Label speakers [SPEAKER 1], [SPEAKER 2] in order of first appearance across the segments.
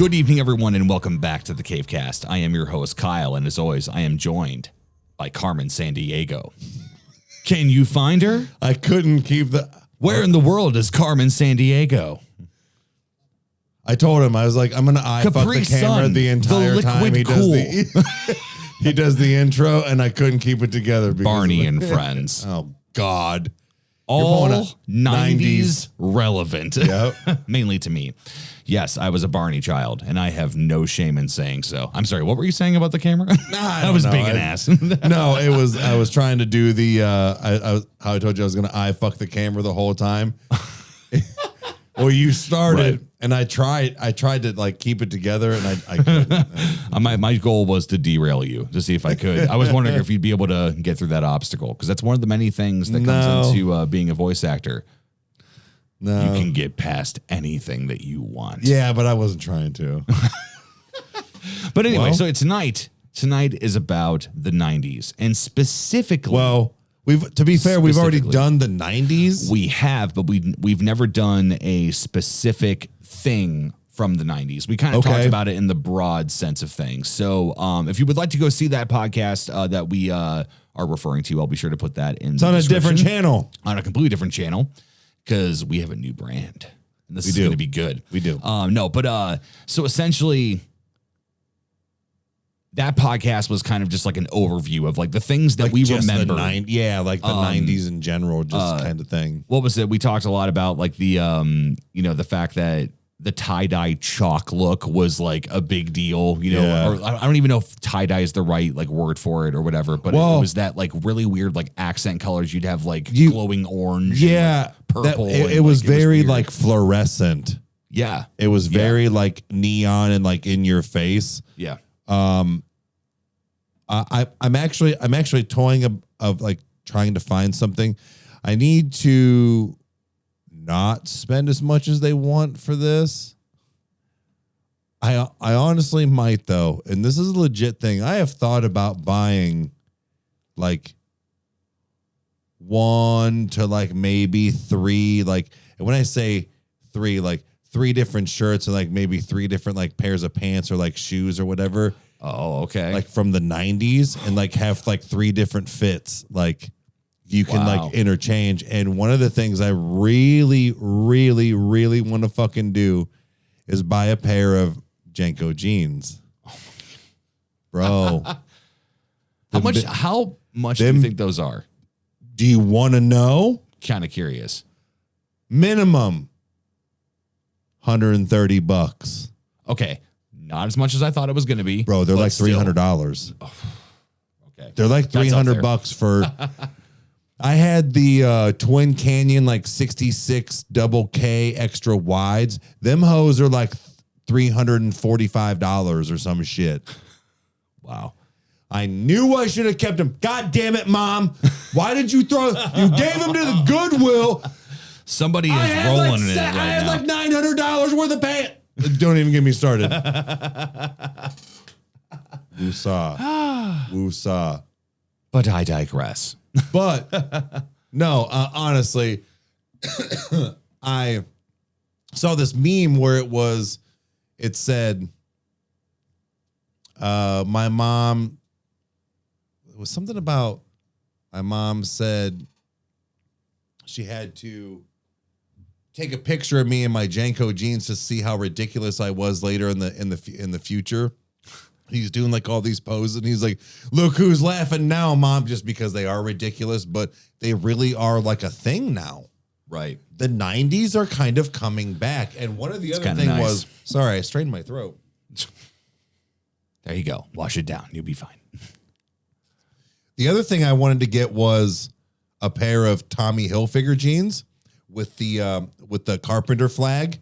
[SPEAKER 1] Good evening, everyone, and welcome back to the Cavecast. I am your host, Kyle, and as always, I am joined by Carmen Sandiego. Can you find her?
[SPEAKER 2] I couldn't keep the...
[SPEAKER 1] Where in the world is Carmen Sandiego?
[SPEAKER 2] I told him, I was like, I'm going to fuck the camera the entire time he does he does the intro, and I couldn't keep it together.
[SPEAKER 1] Barney and Friends.
[SPEAKER 2] Oh, God.
[SPEAKER 1] All 90s relevant.
[SPEAKER 2] Yep.
[SPEAKER 1] Mainly to me. Yes, I was a Barney child, and I have no shame in saying so. I'm sorry, what were you saying about the camera? I was being an ass.
[SPEAKER 2] No, it was, I was trying to do the, how I told you I was going to fuck the camera the whole time. Well, you started, right. And I tried to like keep it together, and I couldn't.
[SPEAKER 1] My goal was to derail you to see if I could. I was wondering if you'd be able to get through that obstacle, because that's one of the many things that comes into being a voice actor. No. You can get past anything that you want.
[SPEAKER 2] Yeah, but I wasn't trying to.
[SPEAKER 1] But anyway, so tonight is about the 90s, and specifically...
[SPEAKER 2] Well, to be fair, we've already done the 90s.
[SPEAKER 1] We have, but we've never done a specific thing from the 90s. We kind of talked about it in the broad sense of things. So if you would like to go see that podcast that we are referring to, I'll be sure to put that in.
[SPEAKER 2] It's on a different channel.
[SPEAKER 1] On a completely different channel, because we have a new brand. And this is going to be good.
[SPEAKER 2] We do.
[SPEAKER 1] So essentially... That podcast was kind of just like an overview of like the things that we remember.
[SPEAKER 2] Like the 90s in general, just kind of thing.
[SPEAKER 1] What was it? We talked a lot about like the, the fact that the tie-dye chalk look was like a big deal, or I don't even know if tie-dye is the right like word for it or whatever, but it was that like really weird like accent colors. You'd have like glowing orange, and, like, purple.
[SPEAKER 2] It was very like fluorescent.
[SPEAKER 1] Yeah.
[SPEAKER 2] It was very like neon and like in your face.
[SPEAKER 1] Yeah.
[SPEAKER 2] I'm actually toying of like trying to find something. I need to not spend as much as they want for this. I honestly might though, and this is a legit thing. I have thought about buying like 1 to like maybe 3, like, and when I say 3, like 3 different shirts and like maybe 3 different like pairs of pants or like shoes or whatever.
[SPEAKER 1] Oh, okay.
[SPEAKER 2] Like from the 90s, and like have like 3 different fits. Like you can like interchange. And one of the things I really, really, really want to fucking do is buy a pair of Janko jeans. Bro.
[SPEAKER 1] How much do you think those are?
[SPEAKER 2] Do you want to know?
[SPEAKER 1] Kind of curious.
[SPEAKER 2] Minimum $130.
[SPEAKER 1] Okay. Not as much as I thought it was going to be.
[SPEAKER 2] Bro, they're like $300.
[SPEAKER 1] Okay.
[SPEAKER 2] They're like $300 for... I had the Twin Canyon like 66 double K extra wides. Them hoes are like $345 or some shit.
[SPEAKER 1] Wow.
[SPEAKER 2] I knew I should have kept them. God damn it, Mom. Why did you throw... You gave them to the Goodwill.
[SPEAKER 1] Somebody is rolling in it right now.
[SPEAKER 2] I had like $900 worth of pants. Don't even get me started. Woosah.
[SPEAKER 1] But I digress.
[SPEAKER 2] But no, honestly, I saw this meme where it said, my mom, it was something about my mom said she had to take a picture of me in my Janko jeans to see how ridiculous I was later in the future. He's doing like all these poses, and he's like, "Look who's laughing now, Mom," just because they are ridiculous, but they really are like a thing now.
[SPEAKER 1] Right.
[SPEAKER 2] The 90s are kind of coming back, and one of the other thing was, sorry, I strained my throat.
[SPEAKER 1] There you go. Wash it down. You'll be fine.
[SPEAKER 2] The other thing I wanted to get was a pair of Tommy Hilfiger jeans with the Carpenter flag.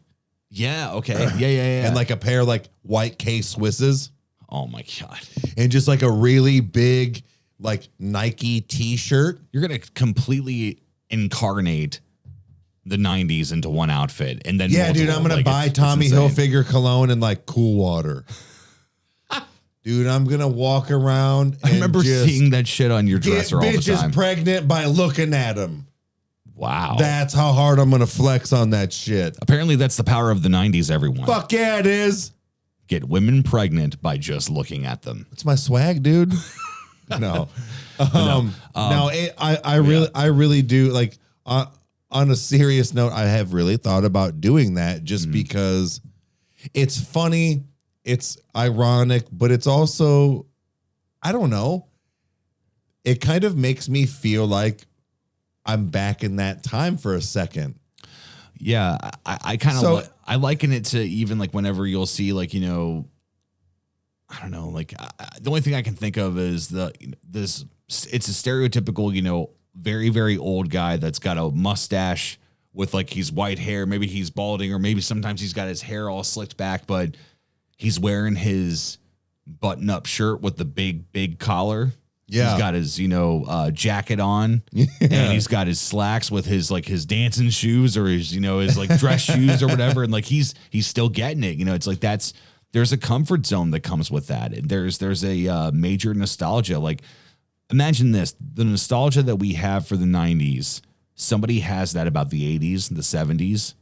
[SPEAKER 1] Yeah, okay. Yeah.
[SPEAKER 2] And like a pair of like white K-Swisses.
[SPEAKER 1] Oh my God.
[SPEAKER 2] And just like a really big like Nike t-shirt.
[SPEAKER 1] You're going to completely incarnate the 90s into one outfit. And then
[SPEAKER 2] dude, I'm going to buy Tommy Hilfiger cologne and like Cool Water. Dude, I'm going to walk around and
[SPEAKER 1] I remember seeing that shit on your dresser all the time.
[SPEAKER 2] Bitches pregnant by looking at them.
[SPEAKER 1] Wow.
[SPEAKER 2] That's how hard I'm going to flex on that shit.
[SPEAKER 1] Apparently that's the power of the 90s, everyone.
[SPEAKER 2] Fuck yeah, it is.
[SPEAKER 1] get women pregnant by just looking at them.
[SPEAKER 2] It's my swag, dude. No. I really do like on a serious note, I have really thought about doing that just because it's funny, it's ironic, but it's also, I don't know. It kind of makes me feel like I'm back in that time for a second.
[SPEAKER 1] Yeah, I kind of I liken it to even like whenever you'll see like, you know, I don't know, like the only thing I can think of is it's a stereotypical, you know, very, very old guy that's got a mustache with like he's white hair. Maybe he's balding, or maybe sometimes he's got his hair all slicked back, but he's wearing his button up shirt with the big collar. Yeah. He's got his, you know, jacket on, and he's got his slacks with his like his dancing shoes or his, you know, his like dress shoes or whatever. And like he's still getting it. You know, it's like there's a comfort zone that comes with that. There's a major nostalgia. Like, imagine this, the nostalgia that we have for the 90s. Somebody has that about the 80s and the 70s.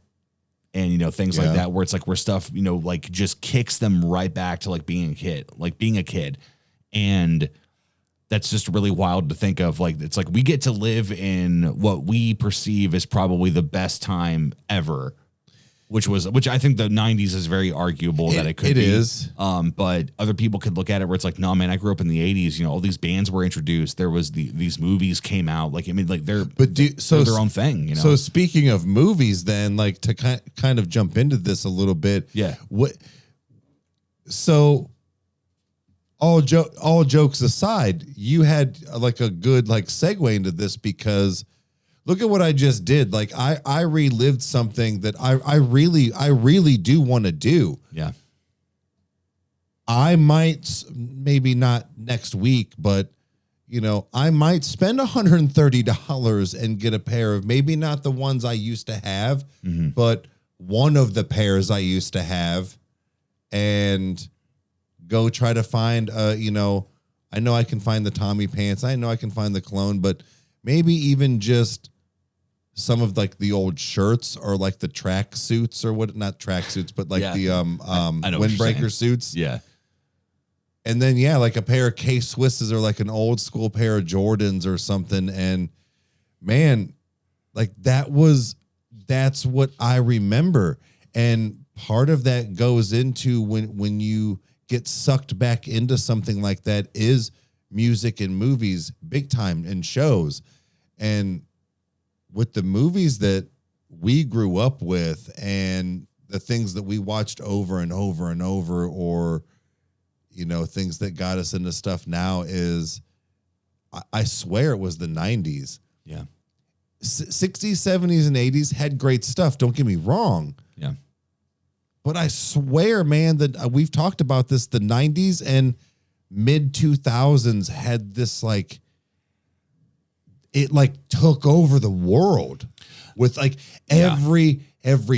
[SPEAKER 1] And, you know, things like that, where it's like where stuff, you know, like just kicks them right back to like being a kid. And that's just really wild to think of. Like, it's like we get to live in what we perceive as probably the best time ever, which I think the 90s is very arguable that it could be. It is. But other people could look at it where it's like, no, man, I grew up in the 80s. You know, all these bands were introduced. There was these movies came out. Like, I mean, like they're their own thing, you know? So
[SPEAKER 2] speaking of movies then, like to kind of jump into this a little bit.
[SPEAKER 1] Yeah.
[SPEAKER 2] So all jokes aside, you had like a good like segue into this because look at what I just did. Like I relived something that I really do want to do.
[SPEAKER 1] Yeah.
[SPEAKER 2] I might, maybe not next week, but you know, I might spend $130 and get a pair of maybe not the ones I used to have, but one of the pairs I used to have, and go try to find you know, I know I can find the Tommy pants. I know I can find the clone, but maybe even just some of like the old shirts or like the track suits or what, not track suits, but like the windbreaker suits.
[SPEAKER 1] Yeah.
[SPEAKER 2] And then, like a pair of K-Swisses or like an old school pair of Jordans or something. And man, like that's what I remember. And part of that goes into when you get sucked back into something like that is music and movies big time and shows. And with the movies that we grew up with and the things that we watched over and over and over, or, you know, things that got us into stuff now is, I swear it was the 90s.
[SPEAKER 1] Yeah.
[SPEAKER 2] 60s, 70s, and 80s had great stuff. Don't get me wrong.
[SPEAKER 1] Yeah.
[SPEAKER 2] But I swear, man, that we've talked about this, the 90s and mid 2000s had this like, it like took over the world with like every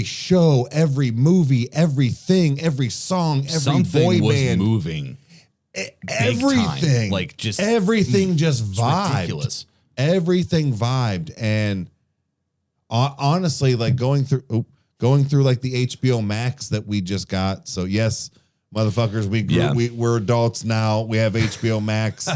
[SPEAKER 2] show, every movie, everything, every song, every boy band
[SPEAKER 1] moving.
[SPEAKER 2] Everything,
[SPEAKER 1] like just
[SPEAKER 2] everything just vibed.
[SPEAKER 1] Ridiculous.
[SPEAKER 2] Everything vibed, and honestly, like going through like the HBO Max that we just got. So yes, motherfuckers, we're adults now. We have HBO Max.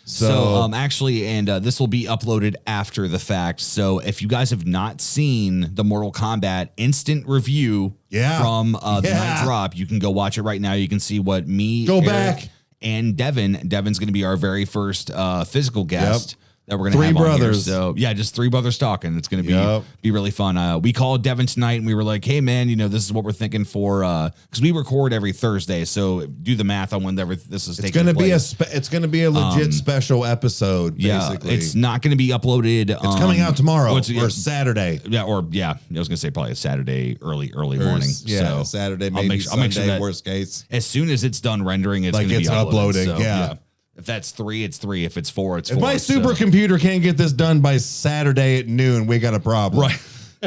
[SPEAKER 2] So
[SPEAKER 1] actually, and this will be uploaded after the fact. So if you guys have not seen the Mortal Kombat instant review from the night drop, you can go watch it right now. You can see what Eric, and Devin's going to be our very first physical guest. That we're going to have
[SPEAKER 2] brothers.
[SPEAKER 1] On here. So just three brothers talking. It's going to be really fun. We called Devin tonight and we were like, hey man, you know, this is what we're thinking for, cause we record every Thursday. So do the math on whenever this is taking place.
[SPEAKER 2] It's going to be a legit special episode. Basically.
[SPEAKER 1] It's not going to be uploaded.
[SPEAKER 2] It's coming out tomorrow or Saturday.
[SPEAKER 1] I was going to say probably a Saturday, early morning.
[SPEAKER 2] Yeah. So Saturday, maybe Sunday, make sure that worst case.
[SPEAKER 1] As soon as it's done rendering, it's going to be uploading. So, if that's 3, it's 3. If it's 4, it's 4.
[SPEAKER 2] If my supercomputer can't get this done by Saturday at noon, we got a problem.
[SPEAKER 1] Right.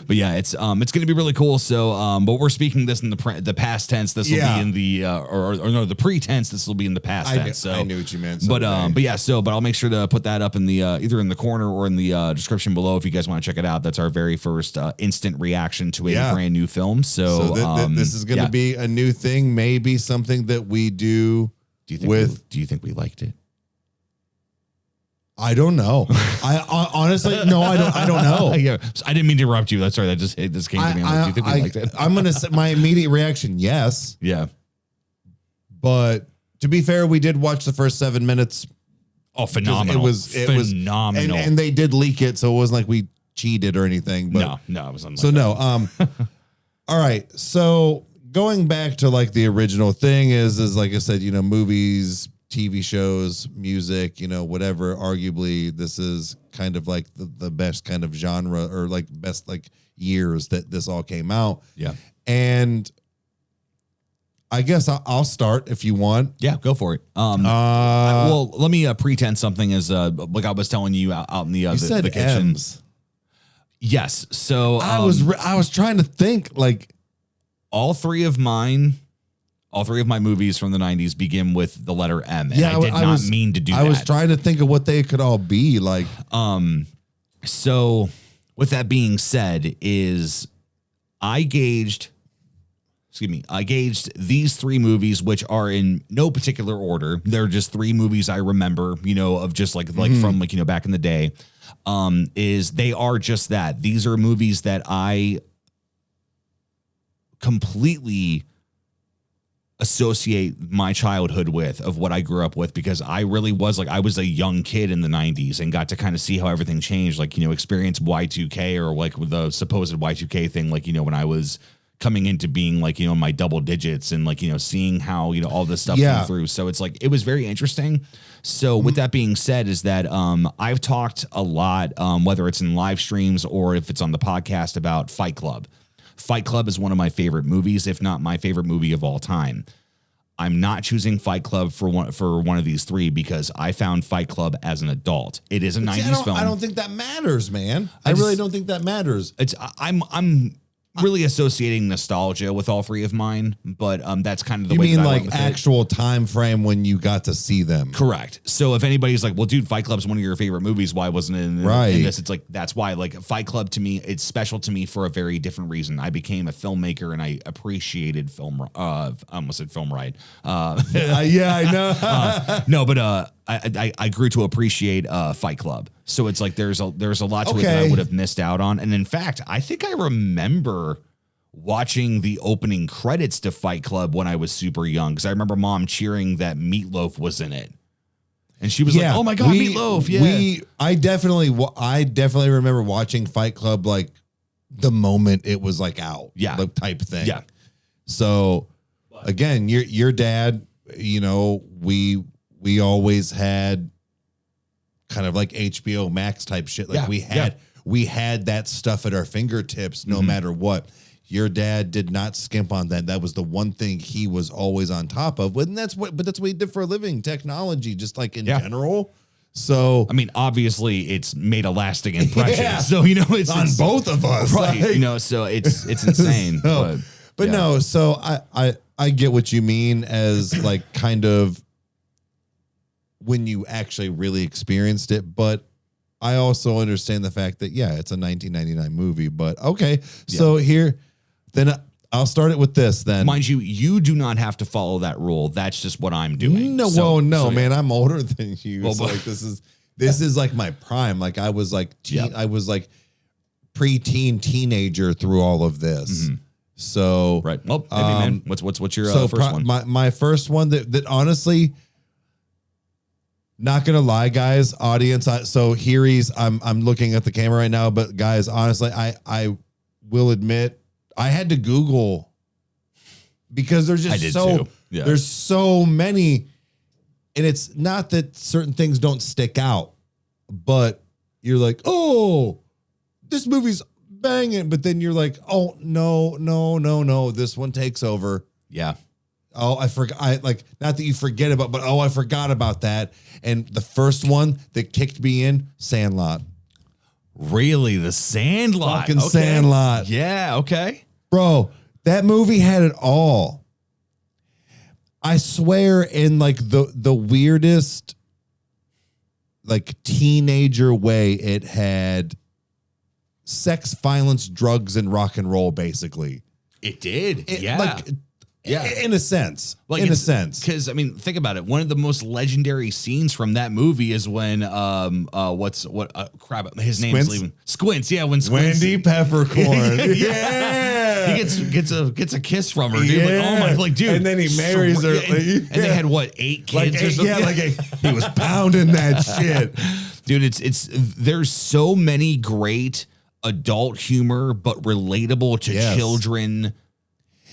[SPEAKER 1] But yeah, it's going to be really cool. So, but we're speaking this in the past tense. This will be in the or no, the pre-tense. This will be in the past tense. So
[SPEAKER 2] I knew what you meant.
[SPEAKER 1] But yeah, but I'll make sure to put that up in the either in the corner or in the description below if you guys want to check it out. That's our very first instant reaction to a brand new film. So,
[SPEAKER 2] this is going to be a new thing, maybe something that we do.
[SPEAKER 1] Do you think we liked it?
[SPEAKER 2] I don't know. I honestly, no, I don't know.
[SPEAKER 1] Yeah, I didn't mean to interrupt you. That's right. This came to me. Do you think we liked it?
[SPEAKER 2] I'm gonna say my immediate reaction, yes.
[SPEAKER 1] Yeah.
[SPEAKER 2] But to be fair, we did watch the first 7 minutes.
[SPEAKER 1] Oh, phenomenal! It was phenomenal,
[SPEAKER 2] and they did leak it, so it wasn't like we cheated or anything. But
[SPEAKER 1] no, it was unlike
[SPEAKER 2] so no. All right, so going back to like the original thing is like I said, movies, TV shows, music, whatever. Arguably, this is kind of like the best kind of genre or like best like years that this all came out.
[SPEAKER 1] Yeah.
[SPEAKER 2] And I guess I'll start if you want.
[SPEAKER 1] Yeah, go for it. Well, let me pretend something as like I was telling you out in the the kitchen.
[SPEAKER 2] M's.
[SPEAKER 1] Yes. So
[SPEAKER 2] I was trying to think like
[SPEAKER 1] all three of my movies from the 90s begin with the letter M. And I did not mean to do that.
[SPEAKER 2] I was trying to think of what they could all be like.
[SPEAKER 1] So with that being said, I gauged these three movies, which are in no particular order. They're just three movies I remember, of just like from back in the day. They are just that. These are movies that I completely associate my childhood with, of what I grew up with, because I really was I was a young kid in the 90s and got to kind of see how everything changed, experience Y2K or like the supposed Y2K thing, when I was coming into being in my double digits and seeing how, all this stuff came through. So it's it was very interesting. So with that being said, is that I've talked a lot, whether it's in live streams or if it's on the podcast, about Fight Club. Fight Club is one of my favorite movies, if not my favorite movie of all time. I'm not choosing Fight Club for one of these three because I found Fight Club as an adult. It is a 90s film.
[SPEAKER 2] I don't think that matters, man. I really don't think that matters.
[SPEAKER 1] I'm really associating nostalgia with all three of mine, but that's kind of the
[SPEAKER 2] way.
[SPEAKER 1] You mean
[SPEAKER 2] like actual time frame when you got to see them?
[SPEAKER 1] Correct. So if anybody's like, well, dude, Fight Club's one of your favorite movies, why wasn't it in this? It's that's why. Fight Club to me, it's special to me for a very different reason. I became a filmmaker and I appreciated film. I almost said film ride.
[SPEAKER 2] Yeah, I know.
[SPEAKER 1] No, but I grew to appreciate Fight Club. So it's there's a lot to it that I would have missed out on. And in fact, I think I remember watching the opening credits to Fight Club when I was super young, because I remember Mom cheering that Meatloaf was in it. And she was like, "Oh my God, Meatloaf!" Yeah,
[SPEAKER 2] I definitely remember watching Fight Club the moment it was out, type thing.
[SPEAKER 1] Yeah.
[SPEAKER 2] So again, your dad, we always had kind of HBO Max type shit. We had that stuff at our fingertips no matter what. Your dad did not skimp on that. That was the one thing he was always on top of. And that's what he did for a living. Technology, just in general. So
[SPEAKER 1] I mean, obviously it's made a lasting impression. Yeah. So it's
[SPEAKER 2] on both of us.
[SPEAKER 1] Right. So it's insane.
[SPEAKER 2] But no, so I get what you mean as kind of when you actually really experienced it, but I also understand the fact that it's a 1999 movie. But okay, so then I'll start it with this. Then,
[SPEAKER 1] mind you, you do not have to follow that rule. That's just what I'm doing.
[SPEAKER 2] No, man, I'm older than you. Well, so this is my prime. I was I was preteen teenager through all of this. Mm-hmm. So
[SPEAKER 1] right. Well, man, what's your first one?
[SPEAKER 2] My first one that honestly. Not gonna lie, guys, audience. So here I'm looking at the camera right now, but guys, honestly, I will admit I had to Google because there's there's so many, and it's not that certain things don't stick out, but you're like, oh, this movie's banging, but then you're like, oh no, this one takes over.
[SPEAKER 1] Yeah.
[SPEAKER 2] Oh, I forgot. Not that you forget about, but I forgot about that. And the first one that kicked me in, Sandlot.
[SPEAKER 1] Really? The Sandlot.
[SPEAKER 2] Fucking Sandlot.
[SPEAKER 1] Yeah, okay.
[SPEAKER 2] Bro, that movie had it all. I swear, in like the weirdest like teenager way, it had sex, violence, drugs, and rock and roll, basically.
[SPEAKER 1] It did.
[SPEAKER 2] Like, in a sense.
[SPEAKER 1] Like,
[SPEAKER 2] in a sense.
[SPEAKER 1] Because, I mean, think about it. One of the most legendary scenes from that movie is when, his name's leaving. Squints, yeah, when Squints.
[SPEAKER 2] Wendy Peppercorn.
[SPEAKER 1] Yeah. He gets a kiss from her, dude. Like, oh my, like, dude.
[SPEAKER 2] And then he marries her.
[SPEAKER 1] And they had, what, 8 kids or something?
[SPEAKER 2] Yeah, he was pounding that shit.
[SPEAKER 1] Dude, there's so many great adult humor, but relatable to children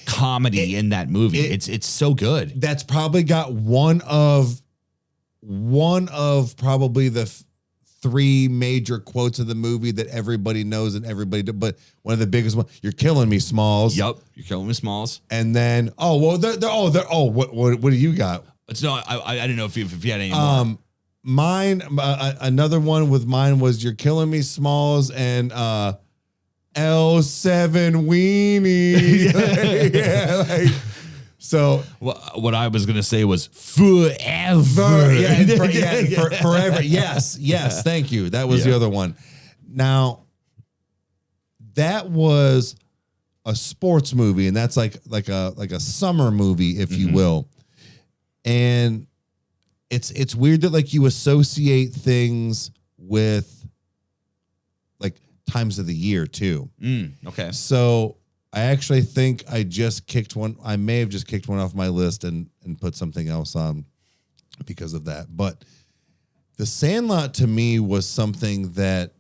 [SPEAKER 1] comedy in that movie. It's so good.
[SPEAKER 2] That's probably got one of probably the 3 major quotes of the movie that everybody knows and everybody did, but one of the biggest one, "You're killing me, Smalls."
[SPEAKER 1] Yep, "You're killing me, Smalls."
[SPEAKER 2] And then what do you got?
[SPEAKER 1] No, I didn't know if you had any more.
[SPEAKER 2] Mine, another one with mine was "You're killing me, Smalls," and L7 weenie. So
[SPEAKER 1] what I was gonna say was forever.
[SPEAKER 2] Forever. Yes. Thank you. That was the other one. Now, that was a sports movie, and that's like a summer movie, if you will. And it's weird that like you associate things with like times of the year too.
[SPEAKER 1] Okay.
[SPEAKER 2] So I actually think I may have just kicked one off my list and put something else on because of that. But The Sandlot to me was something that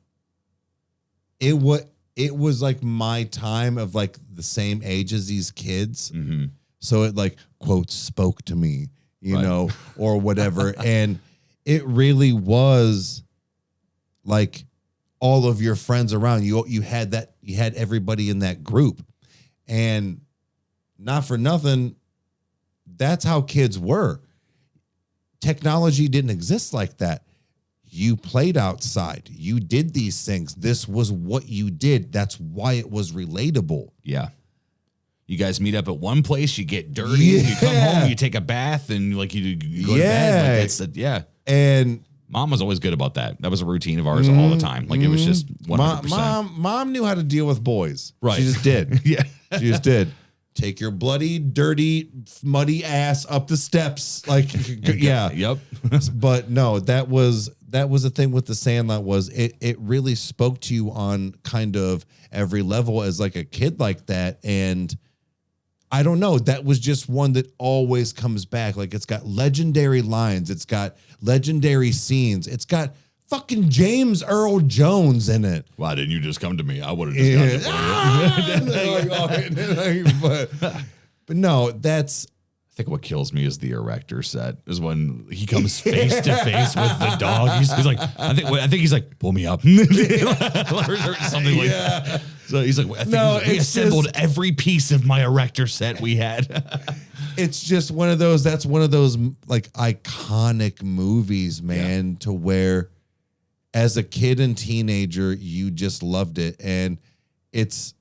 [SPEAKER 2] it was like my time of like the same age as these kids. So it like quote spoke to me, you know, or whatever. And it really was like all of your friends around you. You had everybody in that group. And not for nothing, that's how kids were. Technology didn't exist like that. You played outside. You did these things. This was what you did. That's why it was relatable.
[SPEAKER 1] Yeah. You guys meet up at one place, you get dirty, you come home, you take a bath, and like you go to bed. Like
[SPEAKER 2] And
[SPEAKER 1] Mom was always good about that. That was a routine of ours all the time. Like it was just 100%.
[SPEAKER 2] Mom knew how to deal with boys.
[SPEAKER 1] Right.
[SPEAKER 2] She just did.
[SPEAKER 1] Yeah.
[SPEAKER 2] She just did. Take your bloody, dirty, muddy ass up the steps. Like, yeah.
[SPEAKER 1] Yep.
[SPEAKER 2] But no, that was the thing with The Sandlot was it really spoke to you on kind of every level as like a kid like that. And I don't know, that was just one that always comes back. Like it's got legendary lines. It's got legendary scenes. It's got fucking James Earl Jones in it.
[SPEAKER 1] Why didn't you just come to me? I would have just gone to you.
[SPEAKER 2] But no, that's...
[SPEAKER 1] I think what kills me is the erector set is when he comes face to face with the dog. He's like, I think he's like, pull me up. or something like that. So he's like, I think we assembled every piece of my erector set we had.
[SPEAKER 2] It's just one of those, that's one of those like iconic movies, man, to where as a kid and teenager, you just loved it. And it's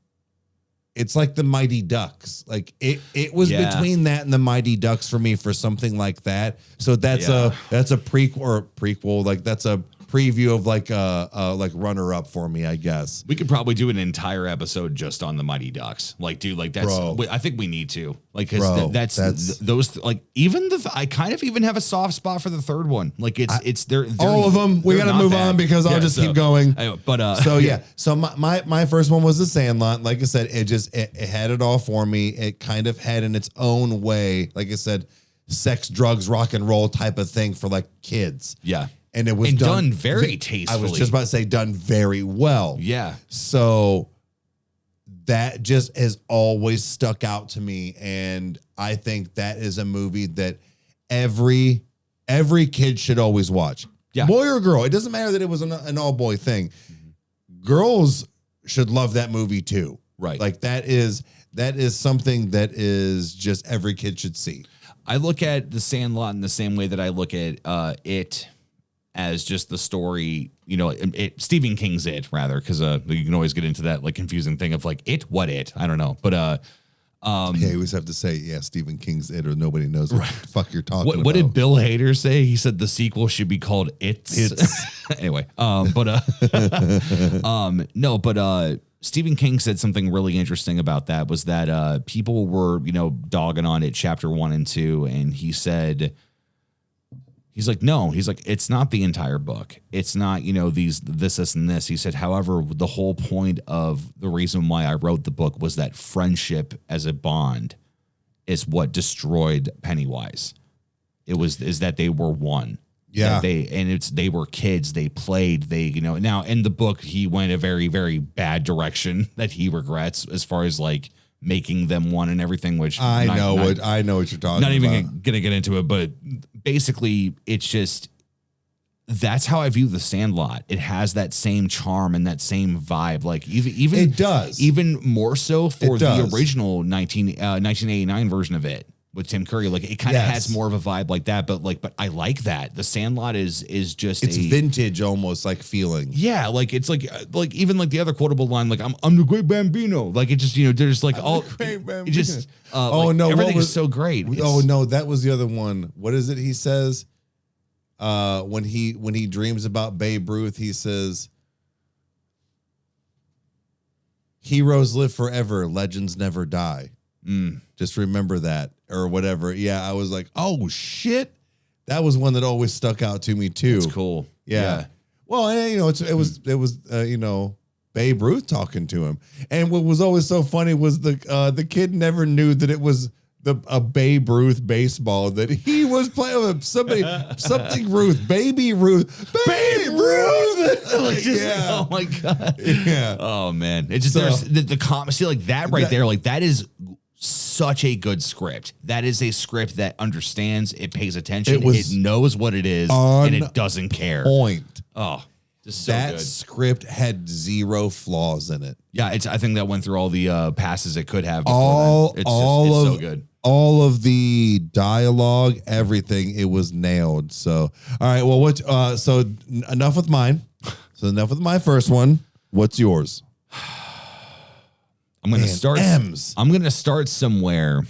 [SPEAKER 2] like the Mighty Ducks. Like it was between that and the Mighty Ducks for me for something like that. So that's a prequel. Like that's a preview of like runner up for me, I guess.
[SPEAKER 1] We could probably do an entire episode just on the Mighty Ducks. Like, dude, like that's. I think we need to. Like, because that's those like even I kind of even have a soft spot for the third one. Like it's they're
[SPEAKER 2] all of them. We gotta move on because I'll just keep going.
[SPEAKER 1] But
[SPEAKER 2] so yeah. So my first one was The Sandlot. Like I said, it had it all for me. It kind of had in its own way, like I said, sex, drugs, rock and roll type of thing for like kids.
[SPEAKER 1] Yeah.
[SPEAKER 2] And it was
[SPEAKER 1] done very tastefully.
[SPEAKER 2] I was just about to say done very well.
[SPEAKER 1] Yeah.
[SPEAKER 2] So that just has always stuck out to me. And I think that is a movie that every kid should always watch.
[SPEAKER 1] Yeah.
[SPEAKER 2] Boy or girl. It doesn't matter that it was an all boy thing. Girls should love that movie too.
[SPEAKER 1] Right.
[SPEAKER 2] Like that is something that is just every kid should see.
[SPEAKER 1] I look at The Sandlot in the same way that I look at It as just the story, Stephen King's It, rather, because you can always get into that like confusing thing of like I don't know, but
[SPEAKER 2] yeah, you always have to say, Stephen King's It, or nobody knows what the fuck you're talking about.
[SPEAKER 1] What did Bill Hader say? He said the sequel should be called It's. Anyway, Stephen King said something really interesting about that, was that people were, dogging on it, chapter 1 and 2, and he said, he's like, no, it's not the entire book. It's not, this, and this. He said, however, the whole point of the reason why I wrote the book was that friendship as a bond is what destroyed Pennywise. Is that they were one.
[SPEAKER 2] Yeah.
[SPEAKER 1] They were kids. They played. Now in the book, he went a very, very bad direction that he regrets as far as like making them one and everything, which
[SPEAKER 2] I know what you're talking about.
[SPEAKER 1] Not even gonna get into it, but basically it's just, that's how I view the Sandlot. It has that same charm and that same vibe. Like even
[SPEAKER 2] it does,
[SPEAKER 1] even more so for the original 1989 version of it with Tim Curry. Like it kind of has more of a vibe like that, but I like that. The Sandlot is just
[SPEAKER 2] it's vintage almost like feeling.
[SPEAKER 1] Yeah, like it's like even like the other quotable line, like I'm the great Bambino. Like it just, there's like all it just everything is so great.
[SPEAKER 2] No, that was the other one. What is it he says? When he dreams about Babe Ruth, he says, heroes live forever, legends never die. Just remember that, or whatever. Yeah, I was like, oh shit, that was one that always stuck out to me too.
[SPEAKER 1] It's cool.
[SPEAKER 2] Yeah. Well, it was Babe Ruth talking to him, and what was always so funny was the kid never knew that it was a Babe Ruth baseball that he was playing with. Something Ruth, Baby Ruth, Babe Ruth.
[SPEAKER 1] Oh my god.
[SPEAKER 2] Yeah.
[SPEAKER 1] Oh man. It's just there's the see like that right there. Like that is such a good script. That is a script that understands, it pays attention, it knows what it is, and it doesn't care.
[SPEAKER 2] Point.
[SPEAKER 1] Oh, just so
[SPEAKER 2] that
[SPEAKER 1] good.
[SPEAKER 2] Script had zero flaws in it.
[SPEAKER 1] Yeah, I think that went through all the passes it could have. It's so good.
[SPEAKER 2] All of the dialogue, everything, it was nailed. So, all right. Well, so enough with mine. So enough with my first one. What's yours?
[SPEAKER 1] I'm going to start. I'm going to start somewhere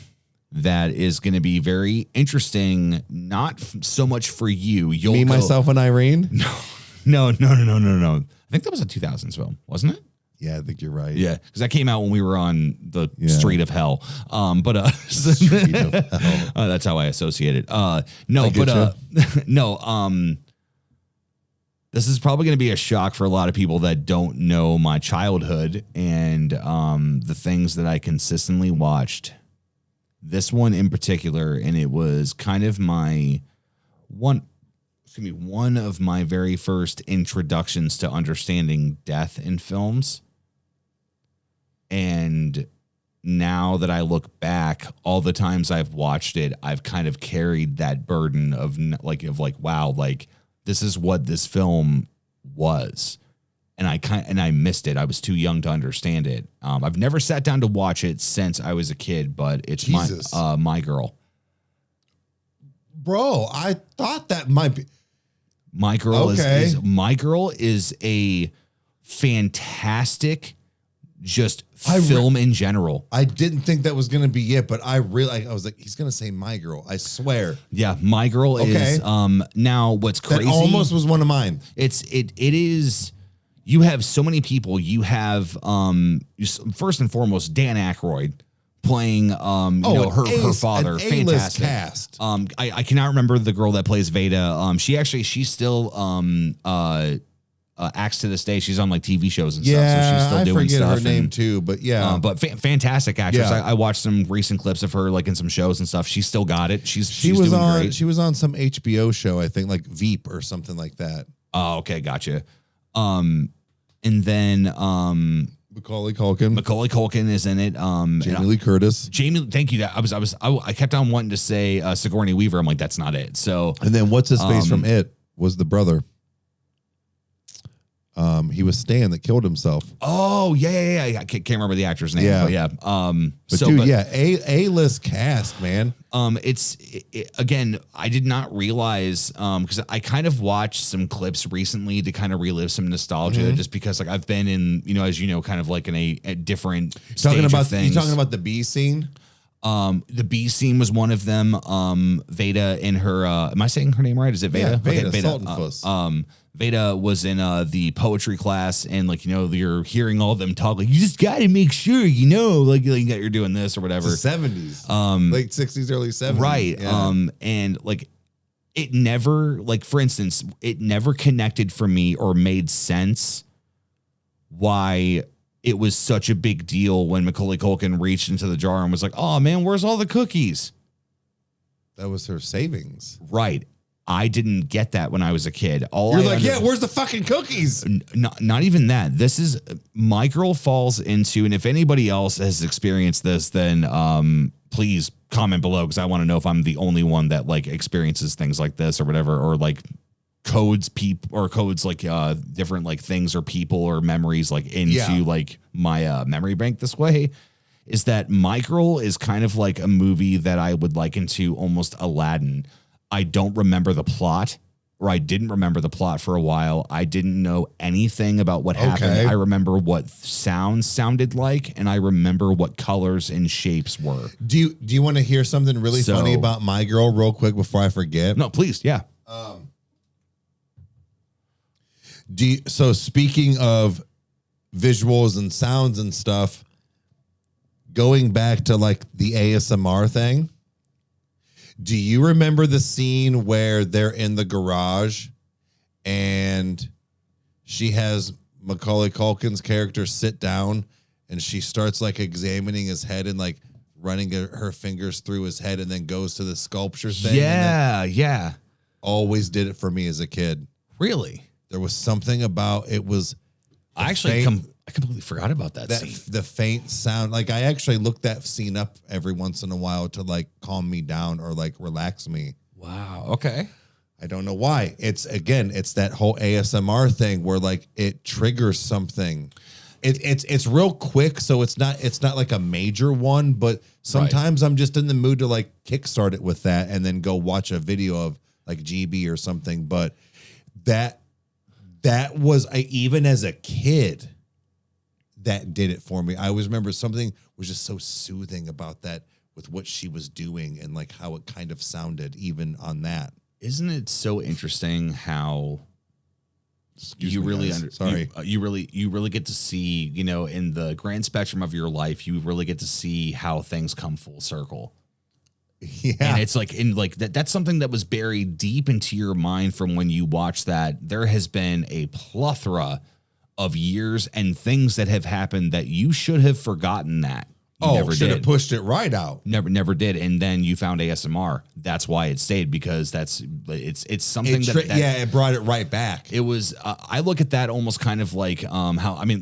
[SPEAKER 1] that is going to be very interesting. Not so much for you.
[SPEAKER 2] Me, myself, and Irene.
[SPEAKER 1] No. I think that was a 2000s film, wasn't it?
[SPEAKER 2] Yeah, I think you're right.
[SPEAKER 1] Yeah, because that came out when we were on the street of hell.
[SPEAKER 2] Street of hell.
[SPEAKER 1] That's how I associate it. This is probably going to be a shock for a lot of people that don't know my childhood and the things that I consistently watched. This one in particular, and it was kind of one of my very first introductions to understanding death in films. And now that I look back, all the times I've watched it, I've kind of carried that burden of wow, like this is what this film was. And I missed it. I was too young to understand it. I've never sat down to watch it since I was a kid, but it's My Girl.
[SPEAKER 2] Bro, I thought that might be
[SPEAKER 1] My Girl My Girl is a fantastic film in general.
[SPEAKER 2] I didn't think that was going to be it, but I was like, he's going to say My Girl. I swear.
[SPEAKER 1] Yeah, My Girl is now what's crazy.
[SPEAKER 2] That almost was one of mine.
[SPEAKER 1] It is. You have so many people. You have first and foremost Dan Aykroyd playing her father. Fantastic
[SPEAKER 2] cast.
[SPEAKER 1] I cannot remember the girl that plays Veda. She still acts to this day. She's on like TV shows and stuff, so she's still doing stuff.
[SPEAKER 2] I forget her name too, but yeah.
[SPEAKER 1] But fantastic actress. Yeah. I watched some recent clips of her like in some shows and stuff. She's still got it. She's doing great.
[SPEAKER 2] She was on some HBO show, I think, like Veep or something like that.
[SPEAKER 1] Oh, okay, gotcha. And then
[SPEAKER 2] Macaulay Culkin
[SPEAKER 1] is in it.
[SPEAKER 2] Jamie Lee Curtis.
[SPEAKER 1] Thank you. I kept on wanting to say Sigourney Weaver. I'm like, that's not it. So
[SPEAKER 2] and then what's his face from It was the brother. He was Stan that killed himself.
[SPEAKER 1] Oh yeah. I can't remember the actor's name.
[SPEAKER 2] Yeah.
[SPEAKER 1] But yeah.
[SPEAKER 2] But dude, A-list cast, man.
[SPEAKER 1] Again, I did not realize because I kind of watched some clips recently to kind of relive some nostalgia, just because like I've been in, as you know, kind of like in a different stage of things.
[SPEAKER 2] You talking about the B scene?
[SPEAKER 1] The B scene was one of them. Veda in her, am I saying her name right? Is it Veda?
[SPEAKER 2] Yeah, Veda,
[SPEAKER 1] okay,
[SPEAKER 2] Sultanfuss.
[SPEAKER 1] Veda was in the poetry class, and like you're hearing all of them talk like you just got to make sure like that you're doing this or whatever.
[SPEAKER 2] It's the 70s, late 60s, early 70s,
[SPEAKER 1] right?
[SPEAKER 2] Yeah.
[SPEAKER 1] And like it never, like for instance, it never connected for me or made sense why it was such a big deal when Macaulay Culkin reached into the jar and was like, "Oh man, where's all the cookies?"
[SPEAKER 2] That was her savings,
[SPEAKER 1] right? I didn't get that when I was a kid.
[SPEAKER 2] Where's the fucking cookies?
[SPEAKER 1] Not even that. This is my girl falls into, and if anybody else has experienced this, then please comment below because I want to know if I'm the only one that like experiences things like this or whatever, or like codes like different like things or people or memories like into like my memory bank this way. Is that My Girl is kind of like a movie that I would liken to almost Aladdin. I don't remember the plot, or I didn't remember the plot for a while. I didn't know anything about what happened. I remember what sounds sounded like, and I remember what colors and shapes were.
[SPEAKER 2] Do you want to hear something really funny about My Girl real quick before I forget?
[SPEAKER 1] No, please. Yeah.
[SPEAKER 2] So speaking of visuals and sounds and stuff, going back to like the ASMR thing, do you remember the scene where they're in the garage and she has Macaulay Culkin's character sit down and she starts like examining his head and like running her fingers through his head and then goes to the sculpture thing?
[SPEAKER 1] Yeah.
[SPEAKER 2] Always did it for me as a kid.
[SPEAKER 1] Really?
[SPEAKER 2] There was something about it was.
[SPEAKER 1] I completely forgot about that scene.
[SPEAKER 2] The faint sound. Like I actually looked that scene up every once in a while to like calm me down or like relax me.
[SPEAKER 1] Wow. Okay.
[SPEAKER 2] I don't know why. It's that whole ASMR thing where like it triggers something. It's real quick, so it's not like a major one, but sometimes I'm just in the mood to like kickstart it with that and then go watch a video of like GB or something. But that was even as a kid, that did it for me. I always remember something was just so soothing about that with what she was doing and like how it kind of sounded even on that.
[SPEAKER 1] Isn't it so interesting how you really get to see, in the grand spectrum of your life, you really get to see how things come full circle.
[SPEAKER 2] Yeah.
[SPEAKER 1] And it's like that's something that was buried deep into your mind from when you watched that. There has been a plethora of years and things that have happened that you should have forgotten that.
[SPEAKER 2] Should have pushed it right out.
[SPEAKER 1] Never did. And then you found ASMR. That's why it stayed, because it's something
[SPEAKER 2] it brought it right back.
[SPEAKER 1] It was, I look at that almost kind of like,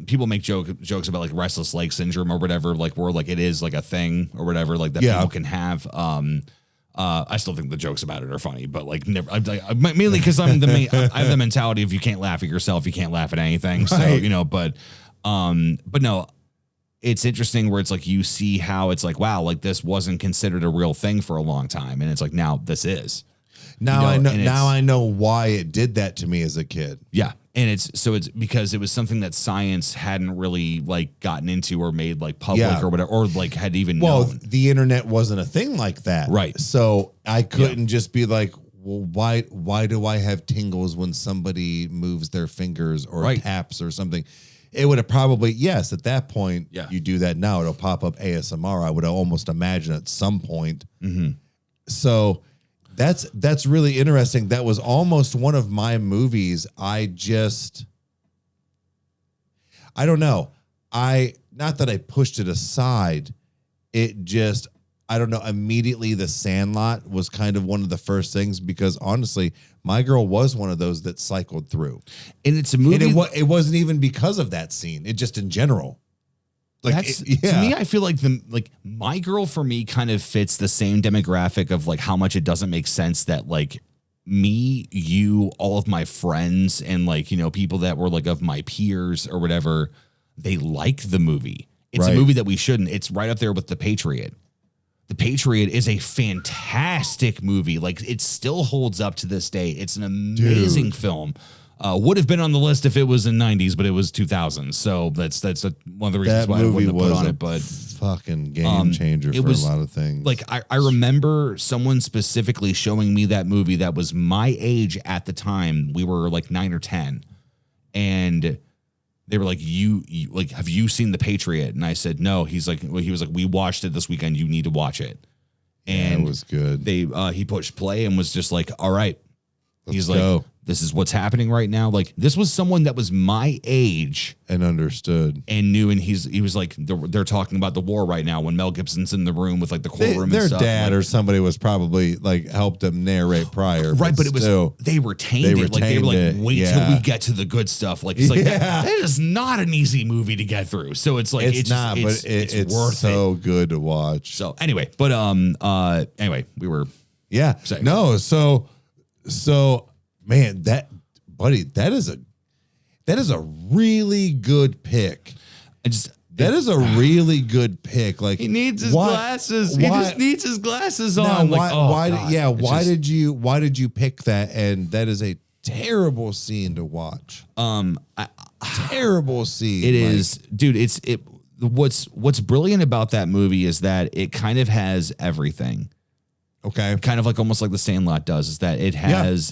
[SPEAKER 1] people make jokes about like restless leg syndrome or whatever, like where like it is like a thing or whatever, like that people can have. I still think the jokes about it are funny, but like never, mainly because I have the mentality of you can't laugh at yourself, you can't laugh at anything. Right. So, but no, it's interesting where it's like you see how it's like, wow, like this wasn't considered a real thing for a long time. And it's like, now this is.
[SPEAKER 2] Now I know why it did that to me as a kid.
[SPEAKER 1] Yeah. And it's because it was something that science hadn't really like gotten into or made like public or whatever, or like had even known.
[SPEAKER 2] Well, the internet wasn't a thing like that.
[SPEAKER 1] Right.
[SPEAKER 2] So I couldn't just be like, well, why do I have tingles when somebody moves their fingers or taps or something? It would have probably, yes, at that point, you do that now, it'll pop up ASMR. I would almost imagine at some point. Mm-hmm. So that's really interesting. That was almost one of my movies. I don't know. Not that I pushed it aside. It just, I don't know. Immediately, The Sandlot was kind of one of the first things, because honestly, My Girl was one of those that cycled through. And it's a movie. And it wasn't even because of that scene. It just in general. Like
[SPEAKER 1] to me, I feel like My Girl for me kind of fits the same demographic of like how much it doesn't make sense that like me, you, all of my friends, and like, you know, people that were like of my peers or whatever, they like the movie. It's a movie that we shouldn't. It's right up there with The Patriot. The Patriot is a fantastic movie. Like, it still holds up to this day. It's an amazing film. Would have been on the list if it was in 90s, but it was 2000s. So that's one of the reasons why I wouldn't have put on it. But
[SPEAKER 2] fucking game changer for a lot of things.
[SPEAKER 1] Like, I remember someone specifically showing me that movie that was my age at the time. We were like 9 or 10, and they were like, you like, have you seen The Patriot? And I said, no. He was like, we watched it this weekend. You need to watch it. And
[SPEAKER 2] it was good.
[SPEAKER 1] He pushed play and was just like, all right.
[SPEAKER 2] Let's go.
[SPEAKER 1] Like, this is what's happening right now. Like, this was someone that was my age
[SPEAKER 2] and understood
[SPEAKER 1] and knew. And he was like, they're talking about the war right now when Mel Gibson's in the room with like the courtroom and stuff.
[SPEAKER 2] Their dad
[SPEAKER 1] like,
[SPEAKER 2] or somebody was probably like helped them narrate prior.
[SPEAKER 1] Right. But it was, they retained it. Like, they were like, wait till we get to the good stuff. Like, it's like, that is not an easy movie to get through. So it's like, it's not, but it's worth so good to watch. So anyway, but, anyway, we were,
[SPEAKER 2] saying. No. So, man, that is a really good pick. That is a really good pick. Like,
[SPEAKER 1] he needs his glasses. He just needs his glasses on.
[SPEAKER 2] Why did you pick that? And that is a terrible scene to watch. Terrible scene.
[SPEAKER 1] It is, dude. What's brilliant about that movie is that it kind of has everything.
[SPEAKER 2] Okay.
[SPEAKER 1] Kind of like almost like the Sandlot does, is that it has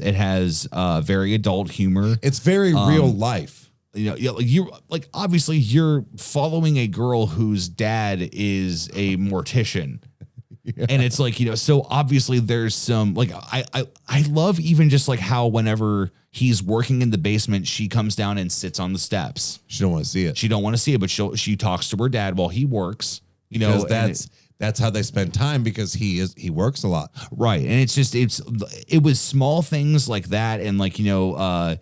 [SPEAKER 1] very adult humor.
[SPEAKER 2] It's very real life.
[SPEAKER 1] You know, obviously you're following a girl whose dad is a mortician. And it's like, you know, so obviously there's some like I love even just like how whenever he's working in the basement, she comes down and sits on the steps.
[SPEAKER 2] She don't want to see it.
[SPEAKER 1] She don't want to see it, but she talks to her dad while he works. You know,
[SPEAKER 2] that's how they spend time because he works a lot.
[SPEAKER 1] Right. And it was small things like that. And like, you know,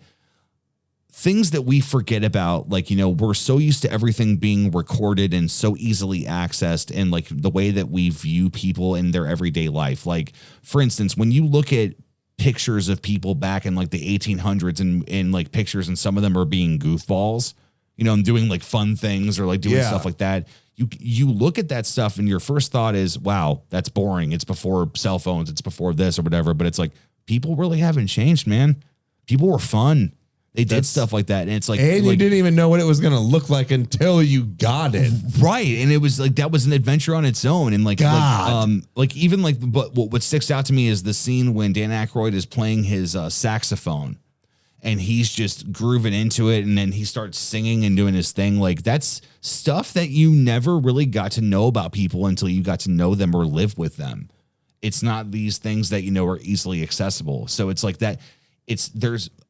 [SPEAKER 1] things that we forget about, like, you know, we're so used to everything being recorded and so easily accessed, and like the way that we view people in their everyday life. Like, for instance, when you look at pictures of people back in like the 1800s and like pictures, and some of them are being goofballs, you know, and doing like fun things or like doing stuff like that. You look at that stuff and your first thought is, wow, that's boring. It's before cell phones. It's before this or whatever. But it's like, people really haven't changed, man. People were fun. They did stuff like that. And it's like,
[SPEAKER 2] and you didn't even know what it was going to look like until you got it.
[SPEAKER 1] Right. And it was like, that was an adventure on its own. And like, even like, but what sticks out to me is the scene when Dan Aykroyd is playing his saxophone. And he's just grooving into it, and then he starts singing and doing his thing. Like, that's stuff that you never really got to know about people until you got to know them or live with them. It's not these things that, you know, are easily accessible. So it's like that.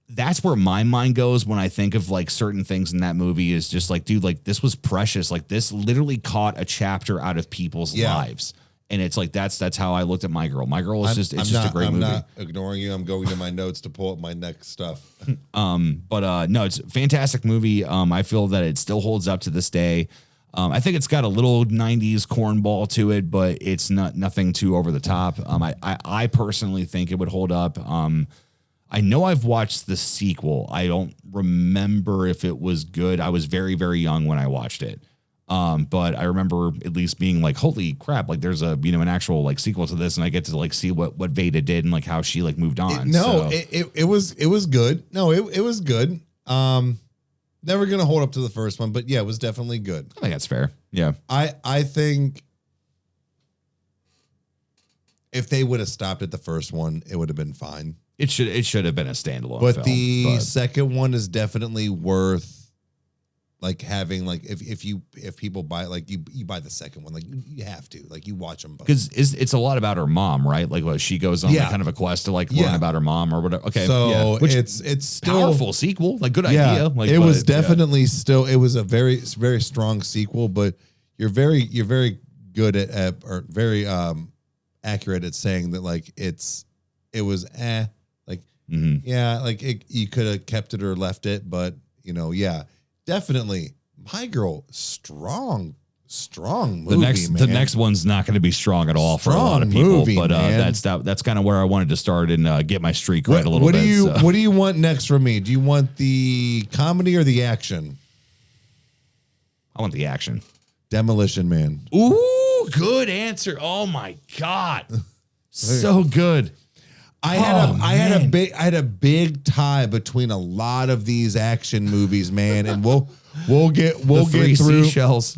[SPEAKER 1] That's where my mind goes when I think of like certain things in that movie, is just like, dude, like, this was precious. Like, this literally caught a chapter out of people's lives. And it's like, that's how I looked at My Girl. My Girl is just a great movie. I'm not
[SPEAKER 2] ignoring you. I'm going to my notes to pull up my next stuff.
[SPEAKER 1] No, it's a fantastic movie. I feel that it still holds up to this day. I think it's got a little 90s cornball to it, but it's nothing too over the top. I personally think it would hold up. I know I've watched the sequel. I don't remember if it was good. I was very, very young when I watched it. But I remember at least being like, holy crap, like there's an actual like sequel to this, and I get to like see what Veda did and like how she like moved on.
[SPEAKER 2] It was good. No, it was good. Never gonna hold up to the first one, but yeah, it was definitely good.
[SPEAKER 1] I think that's fair. Yeah.
[SPEAKER 2] I think if they would have stopped at the first one, it would have been fine.
[SPEAKER 1] It should have been a standalone
[SPEAKER 2] but
[SPEAKER 1] film.
[SPEAKER 2] The second one is definitely worth like having, like, if people buy, like, you buy the second one, like you have to, like, you watch them both.
[SPEAKER 1] Because it's a lot about her mom, right? Like, she goes on like kind of a quest to like learn about her mom or whatever. Okay,
[SPEAKER 2] so it's still
[SPEAKER 1] powerful sequel, like good idea. Like,
[SPEAKER 2] it was definitely still, it was a very, very strong sequel, but you're very good at or very accurate at saying that like it was like like you could have kept it or left it, but you know definitely My Girl, strong strong movie.
[SPEAKER 1] The next one's not going to be strong at all for a lot of people.
[SPEAKER 2] Movie,
[SPEAKER 1] but
[SPEAKER 2] man.
[SPEAKER 1] that's kind of where I wanted to start and get my streak right a little
[SPEAKER 2] what
[SPEAKER 1] bit.
[SPEAKER 2] What do you want next from me? Do you want the comedy or the action?
[SPEAKER 1] I want the action.
[SPEAKER 2] Demolition Man.
[SPEAKER 1] Ooh, good answer. Oh my God. So good.
[SPEAKER 2] I had a big tie between a lot of these action movies, man, and we'll get through
[SPEAKER 1] seashells.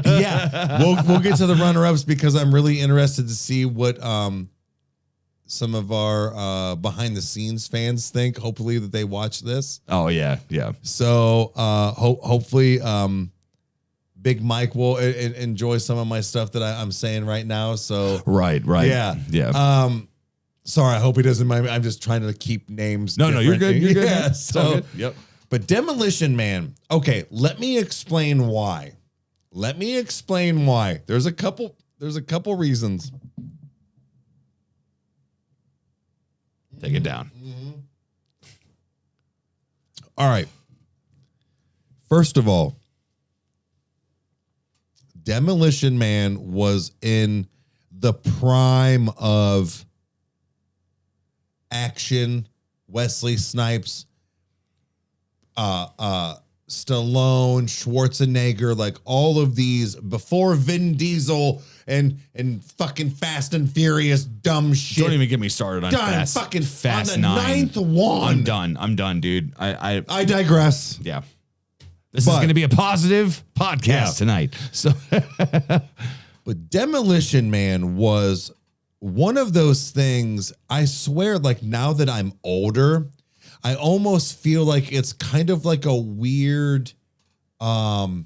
[SPEAKER 2] Yeah, we'll get to the runner-ups because I'm really interested to see what some of our behind the scenes fans think. Hopefully that they watch this.
[SPEAKER 1] Oh yeah.
[SPEAKER 2] So hopefully Big Mike will enjoy some of my stuff that I'm saying right now. So
[SPEAKER 1] right.
[SPEAKER 2] Yeah. Sorry, I hope he doesn't mind me. I'm just trying to keep names.
[SPEAKER 1] No, you're good. You're good.
[SPEAKER 2] Yeah,
[SPEAKER 1] So, yep.
[SPEAKER 2] But Demolition Man. Okay, let me explain why. There's a couple reasons.
[SPEAKER 1] Take it down.
[SPEAKER 2] All right. First of all, Demolition Man was in the prime of action. Wesley Snipes, Stallone, Schwarzenegger, like all of these before Vin Diesel and fucking Fast and Furious dumb shit.
[SPEAKER 1] Don't even get me started on Fast
[SPEAKER 2] on the
[SPEAKER 1] 9.
[SPEAKER 2] ninth one.
[SPEAKER 1] I'm done, dude.
[SPEAKER 2] I digress.
[SPEAKER 1] Yeah. This is going to be a positive podcast tonight. So,
[SPEAKER 2] but Demolition Man was one of those things. I swear, like now that I'm older, I almost feel like it's kind of like a weird, like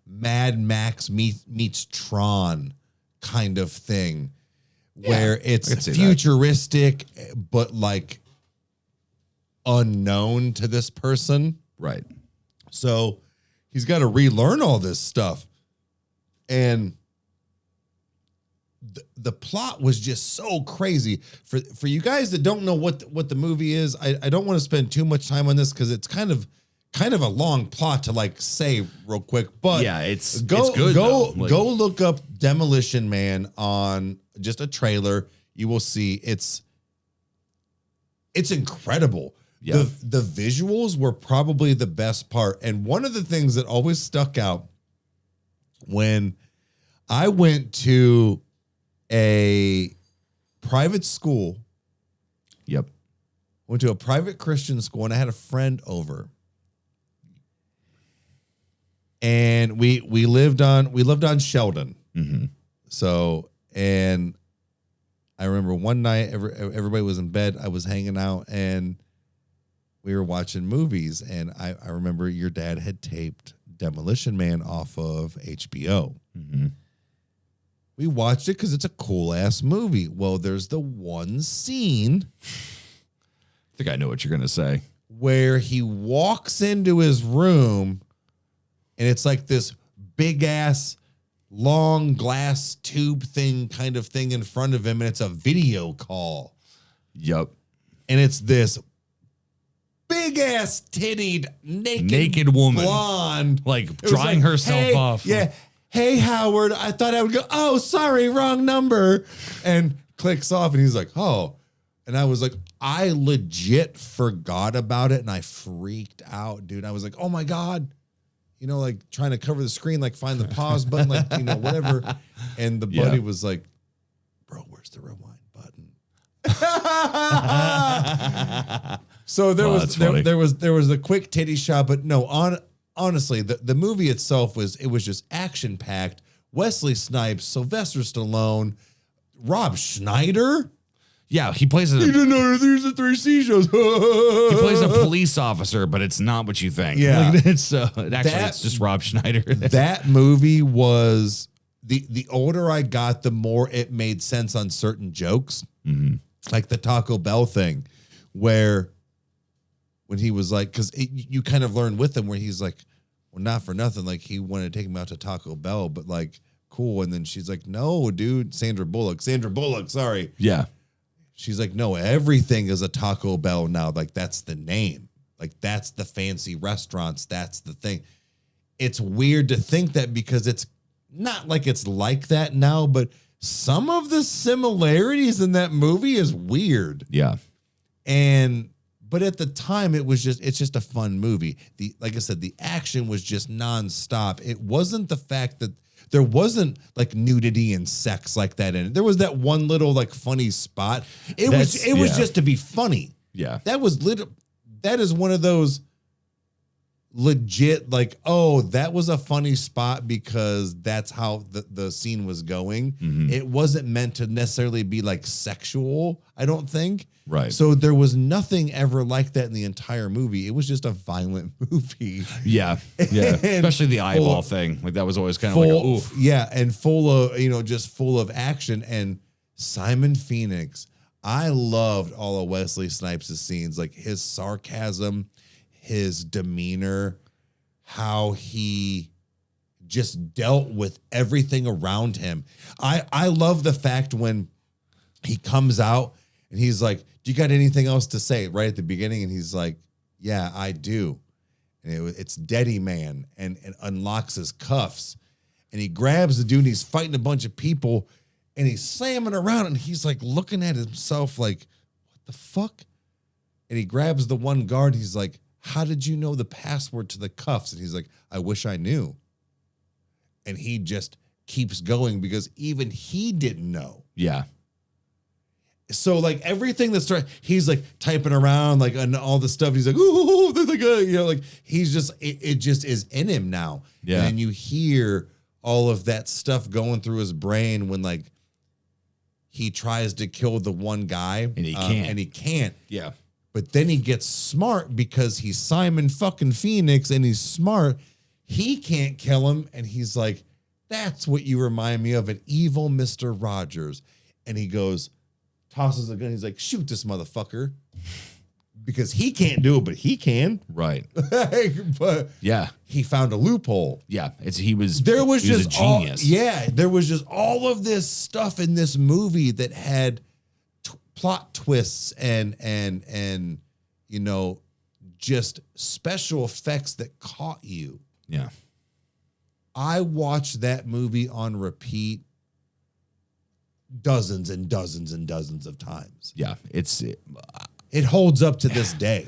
[SPEAKER 2] Mad Max meets Tron kind of thing, where it's futuristic, but like unknown to this person.
[SPEAKER 1] right.
[SPEAKER 2] So he's got to relearn all this stuff. And the plot was just so crazy. For you guys that don't know what the movie is, I don't want to spend too much time on this because it's kind of a long plot to like say real quick. But
[SPEAKER 1] yeah, it's
[SPEAKER 2] good.
[SPEAKER 1] Go
[SPEAKER 2] Look up Demolition Man on just a trailer. You will see it's incredible.
[SPEAKER 1] Yeah.
[SPEAKER 2] The visuals were probably the best part. And one of the things that always stuck out when I went to a private school.
[SPEAKER 1] Yep.
[SPEAKER 2] Went to a private Christian school and I had a friend over. And we lived on Sheldon.
[SPEAKER 1] Mm-hmm.
[SPEAKER 2] So, and I remember one night everybody was in bed. I was hanging out and we were watching movies, and I remember your dad had taped Demolition Man off of HBO.
[SPEAKER 1] Mm-hmm.
[SPEAKER 2] We watched it because it's a cool-ass movie. Well, there's the one scene
[SPEAKER 1] I think I know what you're going to say.
[SPEAKER 2] where he walks into his room, and it's like this big-ass, long glass tube thing kind of thing in front of him, and it's a video call.
[SPEAKER 1] Yep.
[SPEAKER 2] And it's this big-ass tittied,
[SPEAKER 1] naked woman.
[SPEAKER 2] Blonde.
[SPEAKER 1] Like drying herself off.
[SPEAKER 2] Yeah. Hey, Howard, I thought I would go, oh, sorry, wrong number. And clicks off, and he's like, oh. And I was like, I legit forgot about it, and I freaked out, dude. I was like, oh, my God. You know, like trying to cover the screen, like find the pause button, like, you know, whatever. And the buddy was like, bro, where's the rewind button? So there was the quick titty shot, but no, honestly, the movie itself was just action packed. Wesley Snipes, Sylvester Stallone, Rob Schneider.
[SPEAKER 1] Yeah, he plays
[SPEAKER 2] You didn't know there's the three seashells.
[SPEAKER 1] he plays a police officer, but it's not what you think.
[SPEAKER 2] Yeah.
[SPEAKER 1] Like, it's just Rob Schneider.
[SPEAKER 2] That movie was the older I got, the more it made sense on certain jokes, like the Taco Bell thing, where when he was like, because you kind of learn with him where he's like, well, not for nothing, like he wanted to take him out to Taco Bell, but like cool, and then she's like, no, dude, Sandra Bullock, sorry,
[SPEAKER 1] Yeah.
[SPEAKER 2] she's like, no, everything is a Taco Bell now, like that's the name, like that's the fancy restaurants, that's the thing. it's weird to think that because it's not like it's like that now, but some of the similarities in that movie is weird.
[SPEAKER 1] Yeah.
[SPEAKER 2] But at the time, it's just a fun movie. Like I said, the action was just nonstop. It wasn't the fact that there wasn't like nudity and sex like that in it. There was that one little like funny spot. It was just to be funny.
[SPEAKER 1] Yeah.
[SPEAKER 2] That is one of those legit, like, oh, that was a funny spot because that's how the scene was going.
[SPEAKER 1] Mm-hmm.
[SPEAKER 2] It wasn't meant to necessarily be like sexual, I don't think.
[SPEAKER 1] Right.
[SPEAKER 2] So there was nothing ever like that in the entire movie. It was just a violent movie.
[SPEAKER 1] Yeah. Yeah. Especially the eyeball thing. Like that was always kind of like, oof.
[SPEAKER 2] Yeah. And full of, just full of action. And Simon Phoenix, I loved all of Wesley Snipes' scenes, like his sarcasm, his demeanor, how he just dealt with everything around him. I love the fact when he comes out and he's like, do you got anything else to say right at the beginning? And he's like, yeah, I do. And it's Daddy Man and unlocks his cuffs. And he grabs the dude and he's fighting a bunch of people and he's slamming around and he's like looking at himself like, what the fuck? And he grabs the one guard. He's like, how did you know the password to the cuffs? And he's like, I wish I knew. And he just keeps going because even he didn't know.
[SPEAKER 1] Yeah.
[SPEAKER 2] So like everything that's he's like typing around like and all the stuff. He's like, ooh, there's like like he's just it just is in him now.
[SPEAKER 1] Yeah.
[SPEAKER 2] And you hear all of that stuff going through his brain when like he tries to kill the one guy
[SPEAKER 1] and he can't.
[SPEAKER 2] Yeah. But then he gets smart because he's Simon fucking Phoenix and he's smart. He can't kill him. And he's like, that's what you remind me of, an evil Mr. Rogers. And he goes, tosses a gun. He's like, shoot this motherfucker. Because he can't do it, but he can.
[SPEAKER 1] Right.
[SPEAKER 2] But
[SPEAKER 1] yeah.
[SPEAKER 2] He found a loophole.
[SPEAKER 1] Yeah. He was
[SPEAKER 2] a
[SPEAKER 1] genius.
[SPEAKER 2] There was just all of this stuff in this movie that had plot twists and just special effects that caught you.
[SPEAKER 1] Yeah.
[SPEAKER 2] I watched that movie on repeat dozens and dozens and dozens of times.
[SPEAKER 1] Yeah.
[SPEAKER 2] It holds up to this day.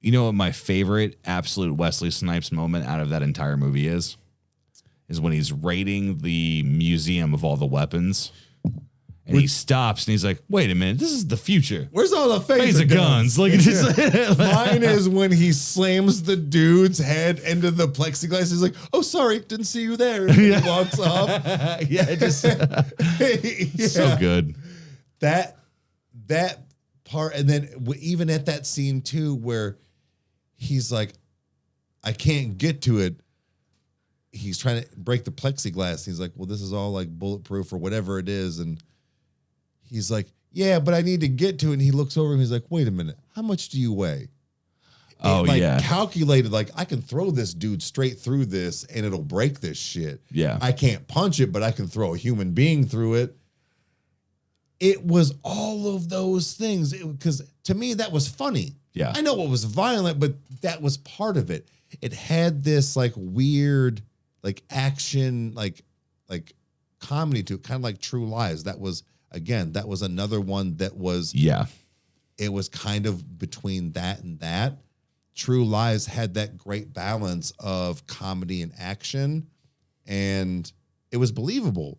[SPEAKER 1] You know what my favorite absolute Wesley Snipes moment out of that entire movie is when he's raiding the museum of all the weapons. And he stops and he's like, wait a minute, this is the future.
[SPEAKER 2] Where's all the phaser guns?
[SPEAKER 1] Like,
[SPEAKER 2] Mine is when he slams the dude's head into the plexiglass. He's like, oh, sorry, didn't see you there. And he walks off.
[SPEAKER 1] So good.
[SPEAKER 2] That part. And then even at that scene too, where he's like, I can't get to it. He's trying to break the plexiglass. He's like, well, this is all like bulletproof or whatever it is. And he's like, yeah, but I need to get to it. And he looks over and he's like, wait a minute. How much do you weigh?
[SPEAKER 1] Oh, yeah.
[SPEAKER 2] Calculated, like, I can throw this dude straight through this and it'll break this shit.
[SPEAKER 1] Yeah.
[SPEAKER 2] I can't punch it, but I can throw a human being through it. It was all of those things. Because to me, that was funny.
[SPEAKER 1] Yeah.
[SPEAKER 2] I know it was violent, but that was part of it. It had this, like, weird, like, action, like comedy to it, kind of like True Lies. That was... Again, that was another one that was, it was kind of between that and that. True Lies had that great balance of comedy and action, and it was believable.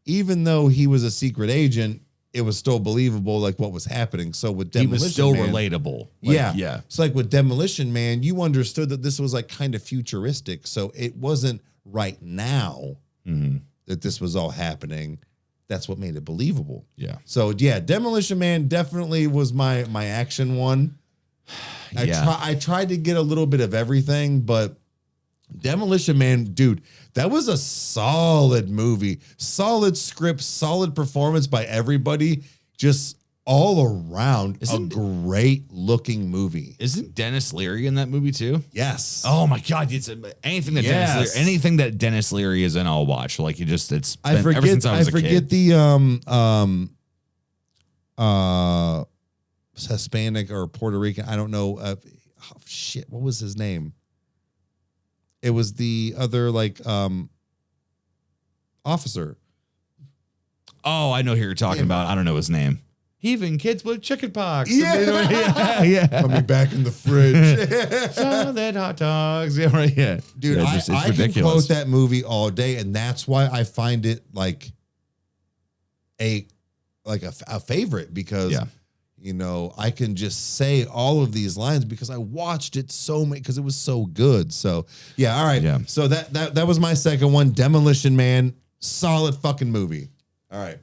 [SPEAKER 2] Even though he was a secret agent, it was still believable, like what was happening. So with Demolition
[SPEAKER 1] he was still
[SPEAKER 2] Man,
[SPEAKER 1] relatable.
[SPEAKER 2] Yeah. So like with Demolition Man, you understood that this was like kind of futuristic. So it wasn't right now that this was all happening. That's what made it believable.
[SPEAKER 1] Yeah.
[SPEAKER 2] So yeah, Demolition Man definitely was my action one. I tried to get a little bit of everything, but Demolition Man, dude, that was a solid movie. Solid script, solid performance by everybody. Just all around a great looking movie.
[SPEAKER 1] Isn't Dennis Leary in that movie too?
[SPEAKER 2] Yes.
[SPEAKER 1] Oh my God. It's anything that Dennis Leary is in, I'll watch. Like ever since I was a kid.
[SPEAKER 2] I forget the Hispanic or Puerto Rican. I don't know. Shit. What was his name? It was the other like officer.
[SPEAKER 1] Oh, I know who you're talking about. I don't know his name. Even kids with chicken pox.
[SPEAKER 2] Yeah.
[SPEAKER 1] Yeah.
[SPEAKER 2] Coming back in the fridge.
[SPEAKER 1] Some of that hot dogs. Yeah, right. Yeah.
[SPEAKER 2] Dude,
[SPEAKER 1] yeah,
[SPEAKER 2] I can quote that movie all day, and that's why I find it like a favorite because you know, I can just say all of these lines because I watched it so many because it was so good. So yeah, all right.
[SPEAKER 1] Yeah.
[SPEAKER 2] So that was my second one, Demolition Man. Solid fucking movie. All right.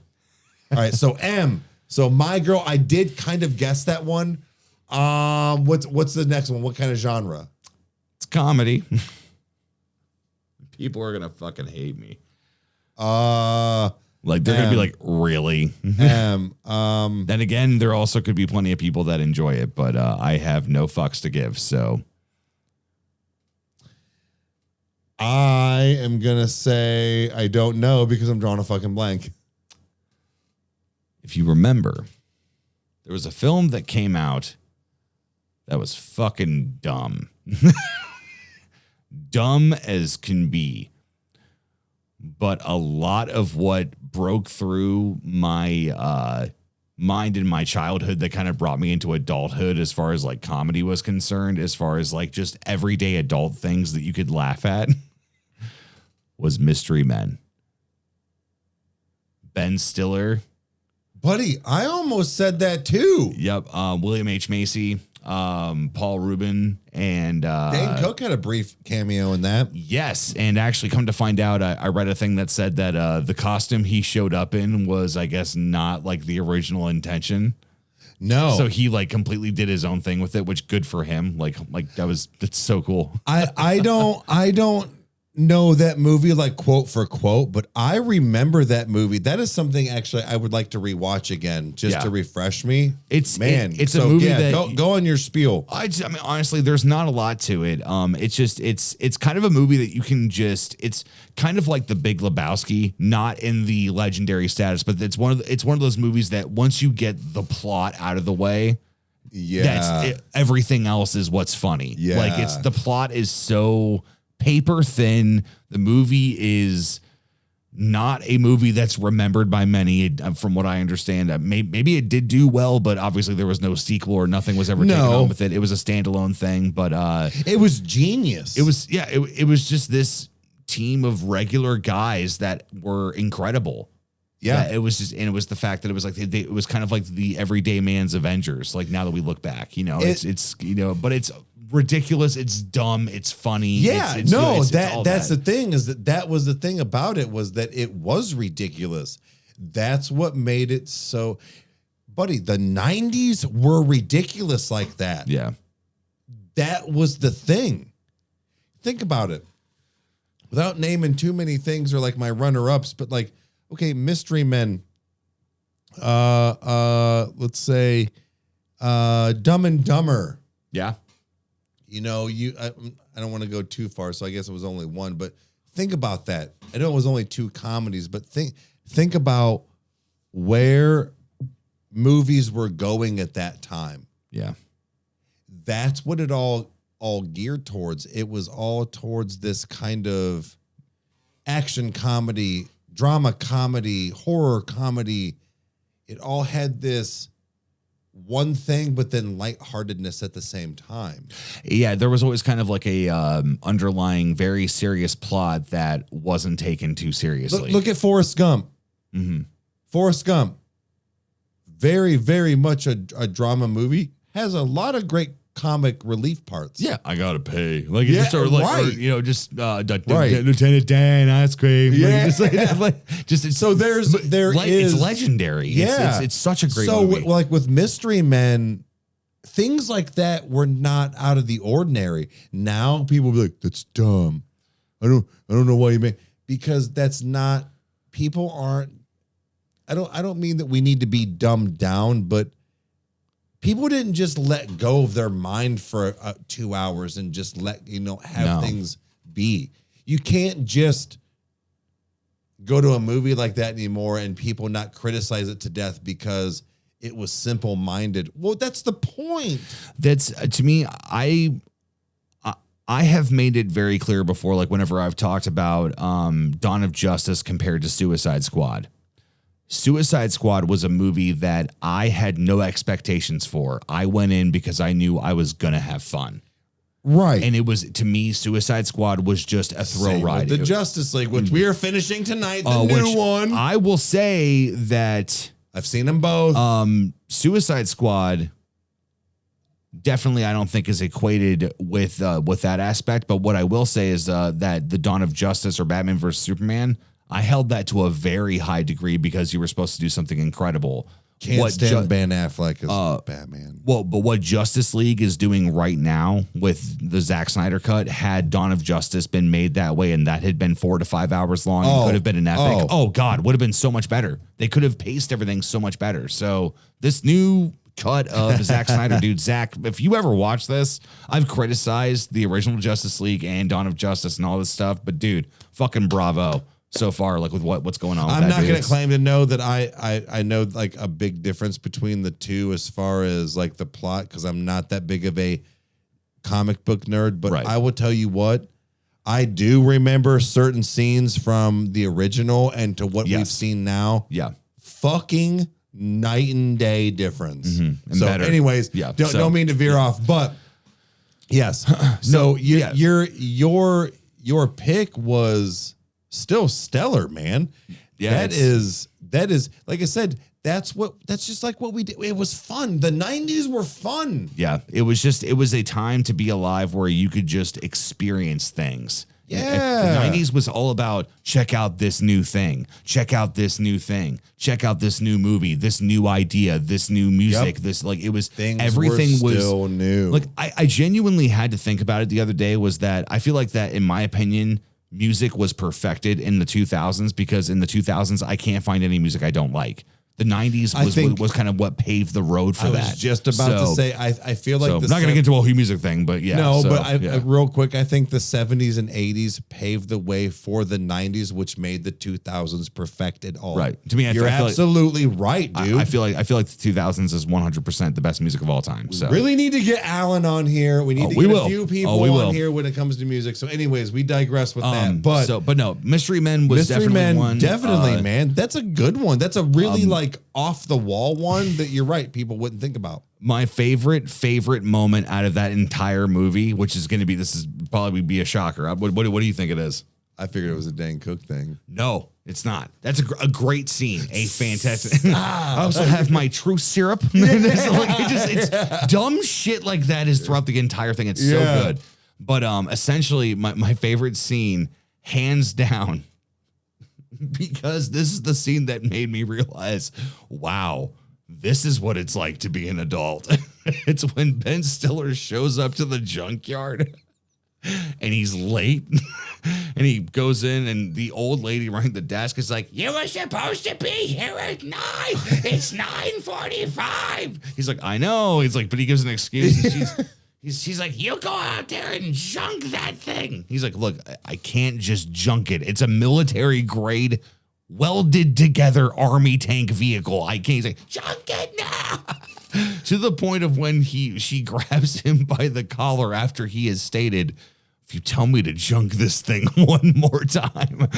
[SPEAKER 2] All right. So M. So My Girl, I did kind of guess that one. What's the next one? What kind of genre?
[SPEAKER 1] It's comedy. People are gonna fucking hate me. Like they're gonna be like, really?
[SPEAKER 2] Then
[SPEAKER 1] again, there also could be plenty of people that enjoy it, but I have no fucks to give. So
[SPEAKER 2] I am gonna say I don't know because I'm drawing a fucking blank.
[SPEAKER 1] If you remember, there was a film that came out that was fucking dumb. Dumb as can be. But a lot of what broke through my mind in my childhood that kind of brought me into adulthood as far as like comedy was concerned, as far as like just everyday adult things that you could laugh at, was Mystery Men. Ben Stiller.
[SPEAKER 2] Buddy, I almost said that too.
[SPEAKER 1] Yep. William H. Macy, Paul Rubin, and
[SPEAKER 2] Dane Cook had a brief cameo in that.
[SPEAKER 1] Yes, and actually, come to find out, I read a thing that said that the costume he showed up in was, I guess, not like the original intention.
[SPEAKER 2] No,
[SPEAKER 1] so he like completely did his own thing with it, which good for him. Like that's so cool.
[SPEAKER 2] I don't know that movie like quote for quote, but I remember that movie. That is something actually I would like to rewatch again just to refresh me.
[SPEAKER 1] It's
[SPEAKER 2] a
[SPEAKER 1] movie that
[SPEAKER 2] go on your spiel.
[SPEAKER 1] I mean, honestly, there's not a lot to it. It's kind of a movie that you can it's kind of like The Big Lebowski, not in the legendary status, but it's one of those movies that once you get the plot out of the way, everything else is what's funny.
[SPEAKER 2] Yeah.
[SPEAKER 1] Like the plot is so paper thin. The movie is not a movie that's remembered by many, from what I understand. Maybe it did do well, but obviously there was no sequel or nothing was ever taken on with it. It was a standalone thing, but
[SPEAKER 2] it was genius.
[SPEAKER 1] It was it was just this team of regular guys that were incredible. Yeah, it was just, and it was the fact that it was like it was kind of like the everyday man's Avengers. Like now that we look back, you know, it's you know, but it's ridiculous, it's dumb, it's funny.
[SPEAKER 2] Yeah, that's the thing is that was the thing about it was that it was ridiculous. That's what made it so. Buddy, the 90s were ridiculous like that.
[SPEAKER 1] Yeah,
[SPEAKER 2] that was the thing. Think about it. Without naming too many things or like my runner-ups, but like, okay, Mystery Men. Let's say, Dumb and Dumber.
[SPEAKER 1] Yeah.
[SPEAKER 2] You know, I don't want to go too far, so I guess it was only one. But think about that. I know it was only two comedies, but think about where movies were going at that time.
[SPEAKER 1] Yeah,
[SPEAKER 2] that's what it all geared towards. It was all towards this kind of action comedy, drama comedy, horror comedy. It all had this one thing, but then lightheartedness at the same time.
[SPEAKER 1] Yeah, there was always kind of like a underlying, very serious plot that wasn't taken too seriously.
[SPEAKER 2] Look at Forrest Gump.
[SPEAKER 1] Mm-hmm.
[SPEAKER 2] Forrest Gump, very, very much a drama movie, has a lot of great comic relief parts.
[SPEAKER 1] Yeah, I gotta pay. Like it's just sort of like, or, you know, just Lieutenant Dan ice cream.
[SPEAKER 2] Yeah,
[SPEAKER 1] so there is it's legendary.
[SPEAKER 2] Yeah,
[SPEAKER 1] it's such a great movie.
[SPEAKER 2] So like with Mystery Men, things like that were not out of the ordinary. Now people will be like, that's dumb. I don't know why you make, because that's not, people aren't, I don't mean that we need to be dumbed down, but people didn't just let go of their mind for 2 hours and just have things be. You can't just go to a movie like that anymore and people not criticize it to death because it was simple-minded. Well, that's the point.
[SPEAKER 1] That's to me, I have made it very clear before, like whenever I've talked about Dawn of Justice compared to Suicide Squad. Suicide Squad was a movie that I had no expectations for. I went in because I knew I was going to have fun.
[SPEAKER 2] Right.
[SPEAKER 1] And it was, to me, Suicide Squad was just a thrill ride.
[SPEAKER 2] The Justice League, which we are finishing tonight, the new one.
[SPEAKER 1] I will say that
[SPEAKER 2] I've seen them both.
[SPEAKER 1] Suicide Squad definitely I don't think is equated with that aspect. But what I will say is that the Dawn of Justice or Batman vs. Superman, I held that to a very high degree because you were supposed to do something incredible.
[SPEAKER 2] Can't stand Ben Affleck as Batman.
[SPEAKER 1] Well, but what Justice League is doing right now with the Zack Snyder cut, had Dawn of Justice been made that way and that had been 4 to 5 hours long, it could have been an epic. Oh, God, would have been so much better. They could have paced everything so much better. So this new cut of Zack Snyder, dude, Zack, if you ever watch this, I've criticized the original Justice League and Dawn of Justice and all this stuff, but dude, fucking bravo. So far, like with what's going on.
[SPEAKER 2] I'm not going to claim to know that I know like a big difference between the two as far as like the plot, because I'm not that big of a comic book nerd. But I will tell you what, I do remember certain scenes from the original and to what we've seen now.
[SPEAKER 1] Yeah,
[SPEAKER 2] fucking night and day difference.
[SPEAKER 1] Mm-hmm.
[SPEAKER 2] So, better. Anyways, don't mean to veer off, but yes. So your pick was still stellar, man. Yeah, that is like I said, that's just like what we did. It was fun. The 90s were fun.
[SPEAKER 1] Yeah, it was a time to be alive where you could just experience things.
[SPEAKER 2] Yeah.
[SPEAKER 1] The 90s was all about check out this new thing, check out this new thing, check out this new movie, this new idea, this new music, this like it was everything was
[SPEAKER 2] still new.
[SPEAKER 1] Like I genuinely had to think about it the other day, was that I feel like that in my opinion music was perfected in the 2000s, because in the 2000s, I can't find any music I don't like. The 90s was kind of what paved the road for that.
[SPEAKER 2] I was just about to say, I feel like...
[SPEAKER 1] I'm not going to get into a whole music thing, but yeah.
[SPEAKER 2] No, but real quick, I think the 70s and 80s paved the way for the 90s, which made the 2000s perfected all.
[SPEAKER 1] Right. To me,
[SPEAKER 2] you're absolutely right, dude.
[SPEAKER 1] I feel like the 2000s is 100% the best music of all time. So
[SPEAKER 2] we really need to get Alan on here. We need to get a few people on here when it comes to music. So anyways, we digress with that. But
[SPEAKER 1] no, Mystery Men was definitely one.
[SPEAKER 2] Definitely, man. That's a good one. That's a really like off the wall one that you're right, people wouldn't think about.
[SPEAKER 1] My favorite moment out of that entire movie, which is going to be, this is probably be a shocker. What do you think it is?
[SPEAKER 2] I figured it was a Dane Cook thing.
[SPEAKER 1] No, it's not. That's a great scene. A fantastic. I also have my truth syrup. It's dumb shit like that is throughout the entire thing. It's so good. But essentially, my favorite scene, hands down, because this is the scene that made me realize, wow, this is what it's like to be an adult. It's when Ben Stiller shows up to the junkyard and he's late and he goes in and the old lady running the desk is like, you were supposed to be here at 9. It's 9:45. He's like, I know. He's like, but he gives an excuse. And she's like, you go out there and junk that thing. He's like, look, I can't just junk it. It's a military grade, welded together army tank vehicle. I can't. He's like, junk it now. To the point of when she grabs him by the collar after he has stated, if you tell me to junk this thing one more time.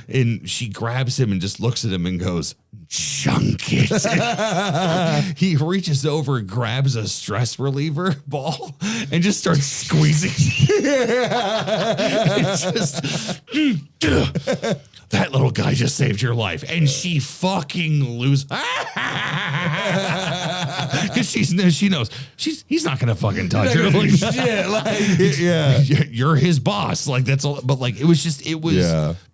[SPEAKER 1] And she grabs him and just looks at him and goes, junk it. He reaches over, grabs a stress reliever ball and just starts squeezing. It's just, that little guy just saved your life. And she fucking loses. Because she knows he's not gonna fucking touch her. Like, shit, like, you're his boss. Like, that's all. But like, it was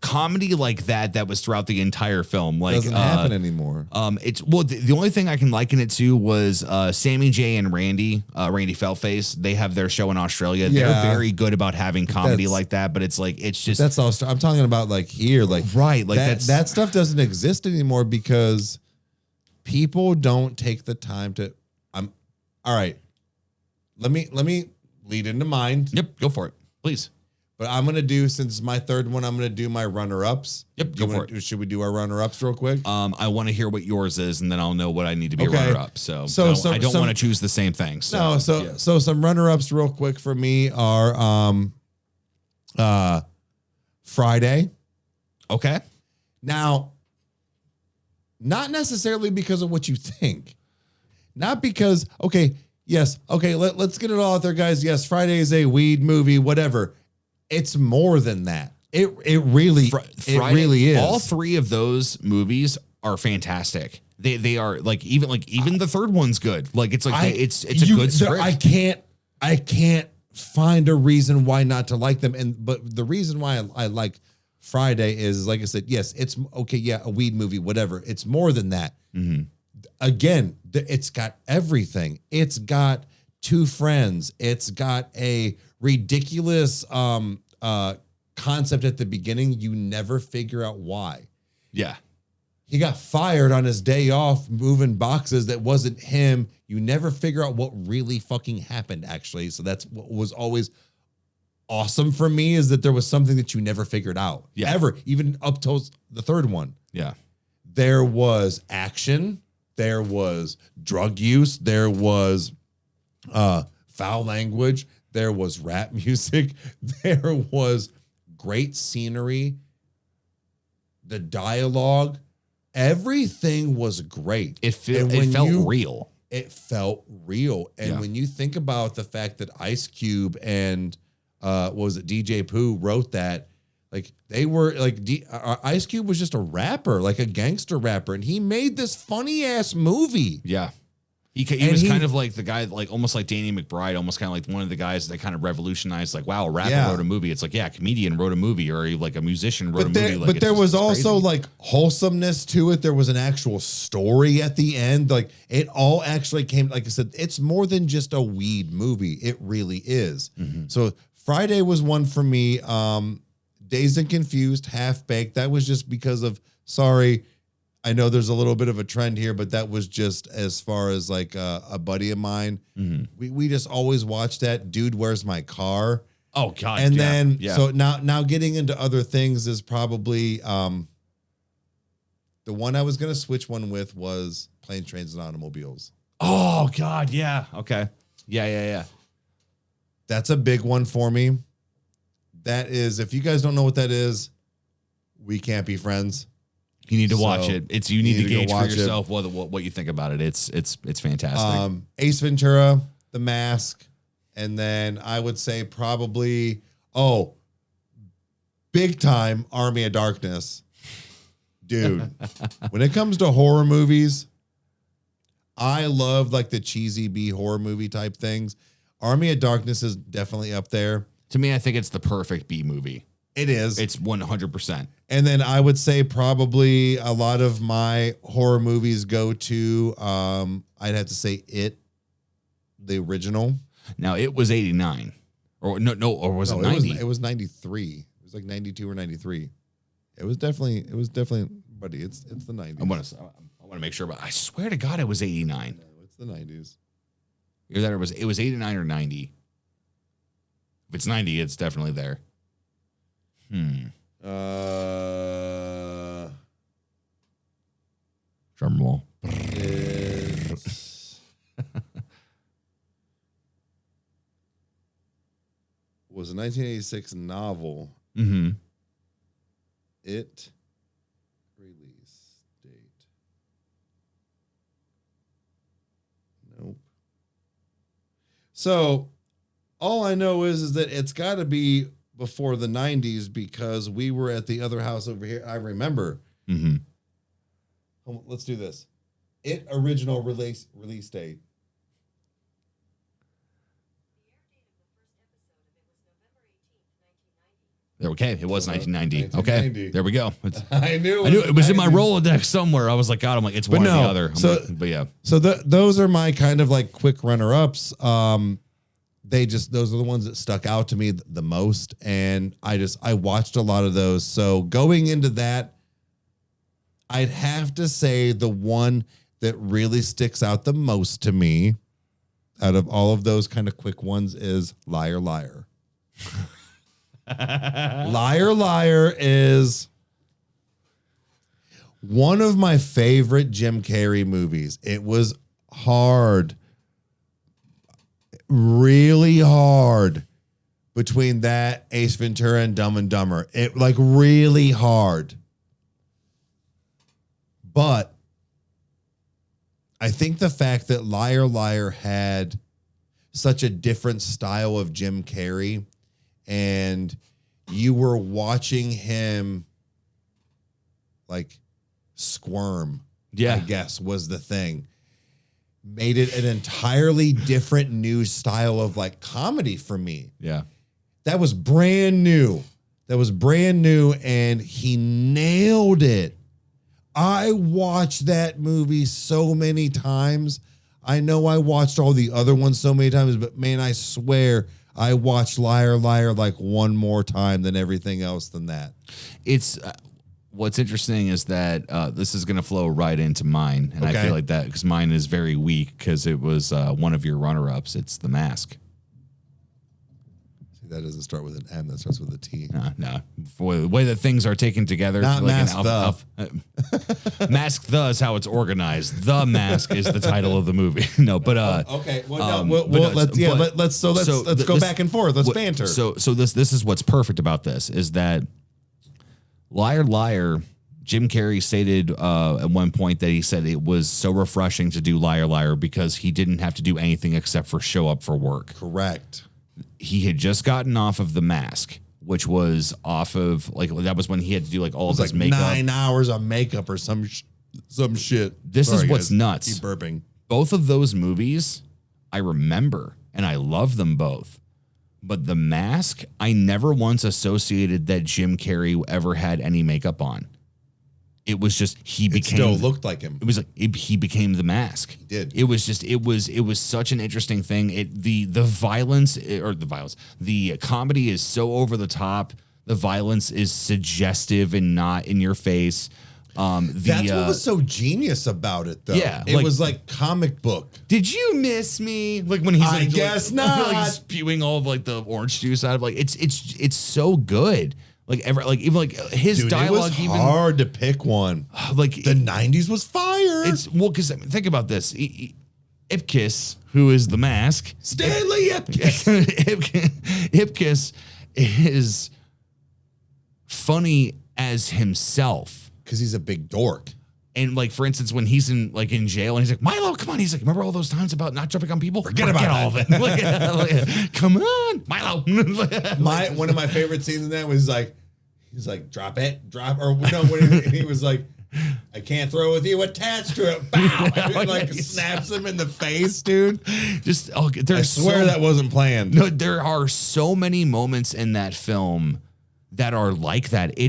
[SPEAKER 1] comedy like that was throughout the entire film. Like,
[SPEAKER 2] doesn't happen anymore.
[SPEAKER 1] It's the only thing I can liken it to was Sammy J and Randy Feltface. They have their show in Australia. They're very good about having comedy like that. But it's like, it's just,
[SPEAKER 2] that's all. I'm talking about like here, like
[SPEAKER 1] right, like
[SPEAKER 2] that stuff doesn't exist anymore because people don't take the time to. All right. Let me lead into mine.
[SPEAKER 1] Yep, go for it, please.
[SPEAKER 2] But I'm gonna do, since it's my third one, I'm gonna do my runner-ups.
[SPEAKER 1] Yep, go for it.
[SPEAKER 2] Should we do our runner-ups real quick?
[SPEAKER 1] I want to hear what yours is, and then I'll know what I need to be a runner-up. So I don't want to choose the same thing.
[SPEAKER 2] So some runner-ups real quick for me are Friday.
[SPEAKER 1] Okay.
[SPEAKER 2] Now, not necessarily because of what you think. Not because, let's get it all out there, guys. Yes, Friday is a weed movie, whatever. It's more than that. It really is.
[SPEAKER 1] All three of those movies are fantastic. They are even the third one's good. Like it's a good script.
[SPEAKER 2] I can't find a reason why not to like them. But the reason why I like Friday is, like I said, yes, it's okay. Yeah, a weed movie, whatever. It's more than that. Mm-hmm. Again, it's got everything. It's got two friends. It's got a ridiculous concept at the beginning. You never figure out why.
[SPEAKER 1] Yeah.
[SPEAKER 2] He got fired on his day off moving boxes. That wasn't him. You never figure out what really fucking happened, actually. So that's what was always awesome for me, is that there was something that you never figured out.
[SPEAKER 1] Yeah.
[SPEAKER 2] Ever, even up till the third one.
[SPEAKER 1] Yeah.
[SPEAKER 2] There was action. There was drug use. There was foul language. There was rap music. There was great scenery. The dialogue. Everything was great.
[SPEAKER 1] It felt real.
[SPEAKER 2] It felt real. And when you think about the fact that Ice Cube and DJ Pooh wrote that, like they were like Ice Cube was just a rapper, like a gangster rapper, and he made this funny ass movie.
[SPEAKER 1] Yeah. He was kind of like the guy, like almost like Danny McBride, almost kind of like one of the guys that kind of revolutionized, like, wow, a rapper wrote a movie. It's like, yeah, a comedian wrote a movie, or like a musician wrote a movie.
[SPEAKER 2] But there was also like wholesomeness to it. There was an actual story at the end. Like it all actually came, like I said, it's more than just a weed movie. It really is. Mm-hmm. So Friday was one for me. Dazed and Confused, Half Baked. That was just because of, sorry, I know there's a little bit of a trend here, but that was just as far as like a buddy of mine. Mm-hmm. We just always watched that. Dude, Where's My Car?
[SPEAKER 1] Oh God!
[SPEAKER 2] And then so now getting into other things is probably the one I was gonna switch one with was Planes, Trains, and Automobiles.
[SPEAKER 1] Oh God! Yeah. Okay. Yeah.
[SPEAKER 2] That's a big one for me. That is, if you guys don't know what that is, We Can't Be Friends.
[SPEAKER 1] You need to watch it. You need to gauge for yourself what you think about it. It's fantastic.
[SPEAKER 2] Ace Ventura, The Mask, and then I would say probably big time Army of Darkness. Dude, when it comes to horror movies, I love like the cheesy B horror movie type things. Army of Darkness is definitely up there.
[SPEAKER 1] To me, I think it's the perfect B movie.
[SPEAKER 2] It is.
[SPEAKER 1] It's 100%.
[SPEAKER 2] And then I would say probably a lot of my horror movies go to, I'd have to say It, the original.
[SPEAKER 1] Now, It was 89. Or was it 90?
[SPEAKER 2] It was 93. It was like 92 or 93. It was definitely, buddy, it's the 90s.
[SPEAKER 1] I want to make sure, but I swear to God it was 89.
[SPEAKER 2] No, it's the 90s.
[SPEAKER 1] Either it was 89 or 90. If it's 90, it's definitely there. Drum roll.
[SPEAKER 2] Was a 1986 novel.
[SPEAKER 1] Mm-hmm.
[SPEAKER 2] It release date. Nope. So all I know is that it's got to be before the 90s, because we were at the other house over here. I remember.
[SPEAKER 1] Mm-hmm.
[SPEAKER 2] Let's do this. It original release date.
[SPEAKER 1] Okay, it was 1990. Okay, there we go.
[SPEAKER 2] I knew
[SPEAKER 1] it was in my Rolodex somewhere. I was like, God, I'm like, it's one or the other. But yeah.
[SPEAKER 2] So those are my kind of like quick runner-ups. Those are the ones that stuck out to me the most. And I watched a lot of those. So going into that, I'd have to say the one that really sticks out the most to me out of all of those kind of quick ones is Liar, Liar. Liar, Liar is one of my favorite Jim Carrey movies. It was hard. Really hard. between that, Ace Ventura, and Dumb and Dumber. It like really hard. But I think the fact that Liar Liar had such a different style of Jim Carrey, and you were watching him like squirm, I guess was the thing, made it an entirely different new style of like comedy for me.
[SPEAKER 1] Yeah.
[SPEAKER 2] That was brand new. And he nailed it. I watched that movie so many times. I know I watched all the other ones so many times, but man, I swear I watched Liar Liar like one more time than everything else than that.
[SPEAKER 1] It's what's interesting is that this is going to flow right into mine. And I feel like that because mine is very weak because it was one of your runner-ups. It's The Mask.
[SPEAKER 2] That doesn't start with an M. That starts with a T.
[SPEAKER 1] No. For the way that things are taken together.
[SPEAKER 2] Not like Mask
[SPEAKER 1] Mask the is how it's organized. The Mask is the title of the movie. No, but
[SPEAKER 2] okay. Well, let's go back and forth. Let's banter.
[SPEAKER 1] So this is what's perfect about this is that Liar Liar, Jim Carrey stated at one point that he said it was so refreshing to do Liar Liar because he didn't have to do anything except for show up for work.
[SPEAKER 2] Correct.
[SPEAKER 1] He had just gotten off of The Mask, which was off of like that was when he had to do like all of his makeup.
[SPEAKER 2] 9 hours of makeup or some shit.
[SPEAKER 1] This is what's nuts.
[SPEAKER 2] Keep burping.
[SPEAKER 1] Both of those movies I remember and I love them both. But The Mask, I never once associated that Jim Carrey ever had any makeup on. It was just
[SPEAKER 2] It still looked like him.
[SPEAKER 1] It was like he became The Mask.
[SPEAKER 2] He did.
[SPEAKER 1] It was just it was such an interesting thing. The comedy is so over the top. The violence is suggestive and not in your face.
[SPEAKER 2] That's what was so genius about it, though.
[SPEAKER 1] Yeah,
[SPEAKER 2] it was like comic book.
[SPEAKER 1] Did you miss me? Like when he's
[SPEAKER 2] I guess not.
[SPEAKER 1] Like spewing all of like the orange juice out of like it's so good. Like even like his dialogue.
[SPEAKER 2] It was hard to pick one.
[SPEAKER 1] Like
[SPEAKER 2] the 90s was fire.
[SPEAKER 1] It's because think about this. Ipkiss, who is The Mask,
[SPEAKER 2] Stanley Ipkiss.
[SPEAKER 1] Ipkiss is funny as himself
[SPEAKER 2] because he's a big dork.
[SPEAKER 1] And like, for instance, when he's in jail and he's like, Milo, come on. He's like, remember all those times about not jumping on people? Forget about all of it. Like, come on, Milo.
[SPEAKER 2] One of my favorite scenes in that was he's like, drop it. Or no, when he was like, I can't throw with you attached to it. Bow. And it snaps him in the face, dude. I swear that wasn't planned.
[SPEAKER 1] No, there are so many moments in that film that are like that. I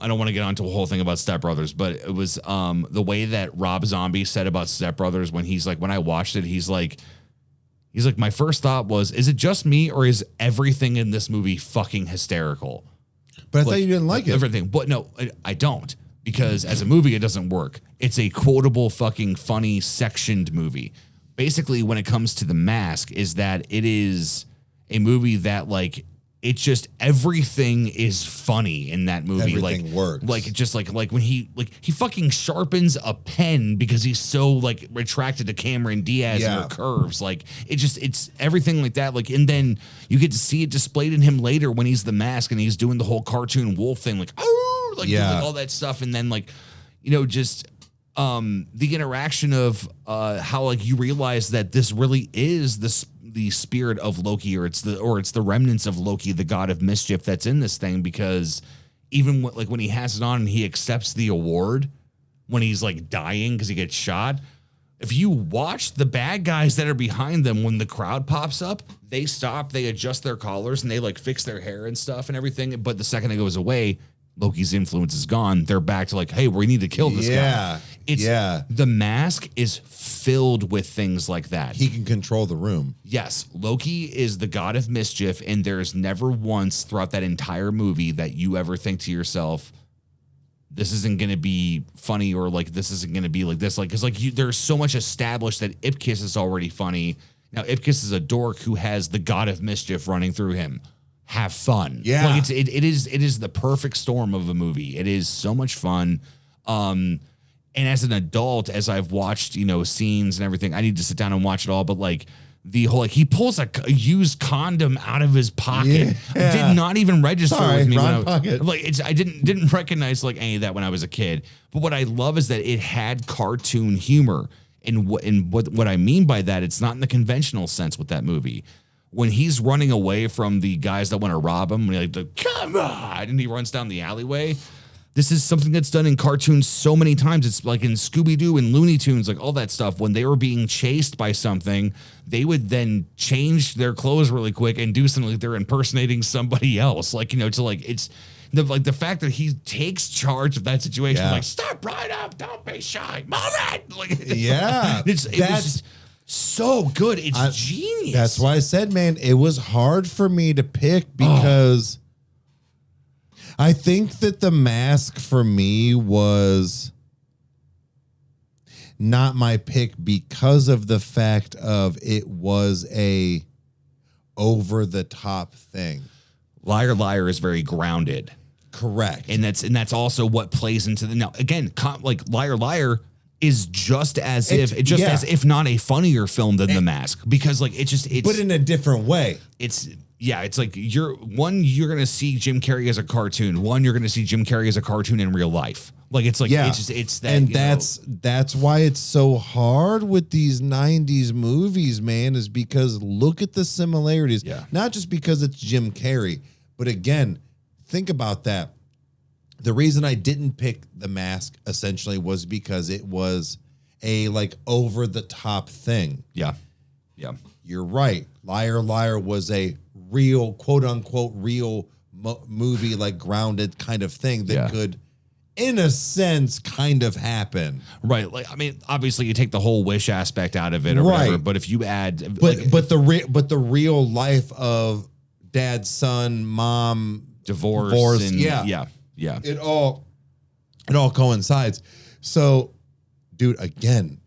[SPEAKER 1] don't want to get onto a whole thing about Step Brothers, but it was the way that Rob Zombie said about Step Brothers when he's like, when I watched it, he's like, my first thought was, is it just me or is everything in this movie fucking hysterical?
[SPEAKER 2] But I thought you didn't like it.
[SPEAKER 1] Everything. But no, I don't. Because as a movie, it doesn't work. It's a quotable, fucking funny, sectioned movie. Basically, when it comes to The Mask, is that it is a movie that like, it's just everything is funny in that movie.
[SPEAKER 2] Everything works.
[SPEAKER 1] Like when he fucking sharpens a pen because he's so like attracted to Cameron Diaz and her curves. Like it's everything like that. Like, and then you get to see it displayed in him later when he's The Mask and he's doing the whole cartoon wolf thing, like doing all that stuff, and then like, just the interaction of how like you realize that this really is the spirit of Loki, or it's the remnants of Loki, the god of mischief that's in this thing, because even when he has it on and he accepts the award when he's like dying because he gets shot, if you watch the bad guys that are behind them, when the crowd pops up, they stop, they adjust their collars and they like fix their hair and stuff and everything. But the second it goes away, Loki's influence is gone. They're back to like, hey, we need to kill this guy. The Mask is filled with things like that.
[SPEAKER 2] He can control the room.
[SPEAKER 1] Yes, Loki is the god of mischief, and there's never once throughout that entire movie that you ever think to yourself, this isn't going to be funny, or like this isn't going to be like this. Like, because like there's so much established that Ipkiss is already funny. Now, Ipkiss is a dork who has the god of mischief running through him. Have fun.
[SPEAKER 2] Yeah.
[SPEAKER 1] Like it is the perfect storm of a movie. It is so much fun. And as an adult, as I've watched, scenes and everything, I need to sit down and watch it all. But like the whole, like, he pulls a used condom out of his pocket. Did not even register with me when I didn't recognize like any of that when I was a kid. But what I love is that it had cartoon humor. And what I mean by that, it's not in the conventional sense with that movie. When he's running away from the guys that want to rob him, when he like, come on, and he runs down the alleyway. This is something that's done in cartoons so many times. It's like in Scooby-Doo and Looney Tunes, like all that stuff. When they were being chased by something, they would then change their clothes really quick and do something like they're impersonating somebody else. Like, you know, to like, it's the fact that he takes charge of that situation. Like, stop right up. Don't be shy. Move it. Like, that's so good. It's genius.
[SPEAKER 2] That's why I said, man, it was hard for me to pick because I think that The Mask for me was not my pick because of the fact of it was a over the top thing.
[SPEAKER 1] Liar Liar is very grounded.
[SPEAKER 2] Correct.
[SPEAKER 1] And that's also what plays into the, now again, like Liar Liar is just as if not a funnier film than The Mask, because like it's
[SPEAKER 2] but in a different way.
[SPEAKER 1] It's like you're going to see Jim Carrey as a cartoon. You're going to see Jim Carrey as a cartoon in real life. Like it's like it's that,
[SPEAKER 2] and that's why it's so hard with these 90s movies, man, is because look at the similarities.
[SPEAKER 1] Yeah.
[SPEAKER 2] Not just because it's Jim Carrey, but again, think about that. The reason I didn't pick The Mask essentially was because it was a like over the top thing.
[SPEAKER 1] Yeah. Yeah.
[SPEAKER 2] You're right. Liar Liar was a real, quote unquote, real movie, like grounded kind of thing that could, in a sense, kind of happen.
[SPEAKER 1] Right. Like, I mean, obviously you take the whole wish aspect out of it or whatever, but if you add,
[SPEAKER 2] but the real life of dad, son, mom,
[SPEAKER 1] divorce and
[SPEAKER 2] yeah. It all coincides. So, dude, again,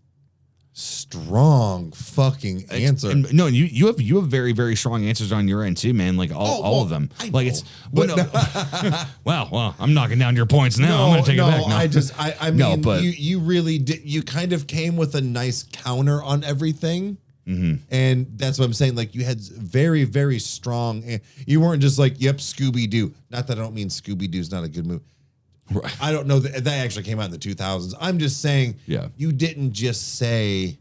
[SPEAKER 2] strong fucking answer.
[SPEAKER 1] No, you have very, very strong answers on your end too, man. Like all of them. Like it's well, I'm knocking down your points now. I'm gonna take it back. No.
[SPEAKER 2] I mean, but you really did. You kind of came with a nice counter on everything. Mm-hmm. And that's what I'm saying. Like you had very, very strong. You weren't just like, yep, Scooby-Doo. Not that I don't mean Scooby-Doo's not a good movie. Right. I don't know that actually came out in the 2000s. I'm just saying, you didn't just say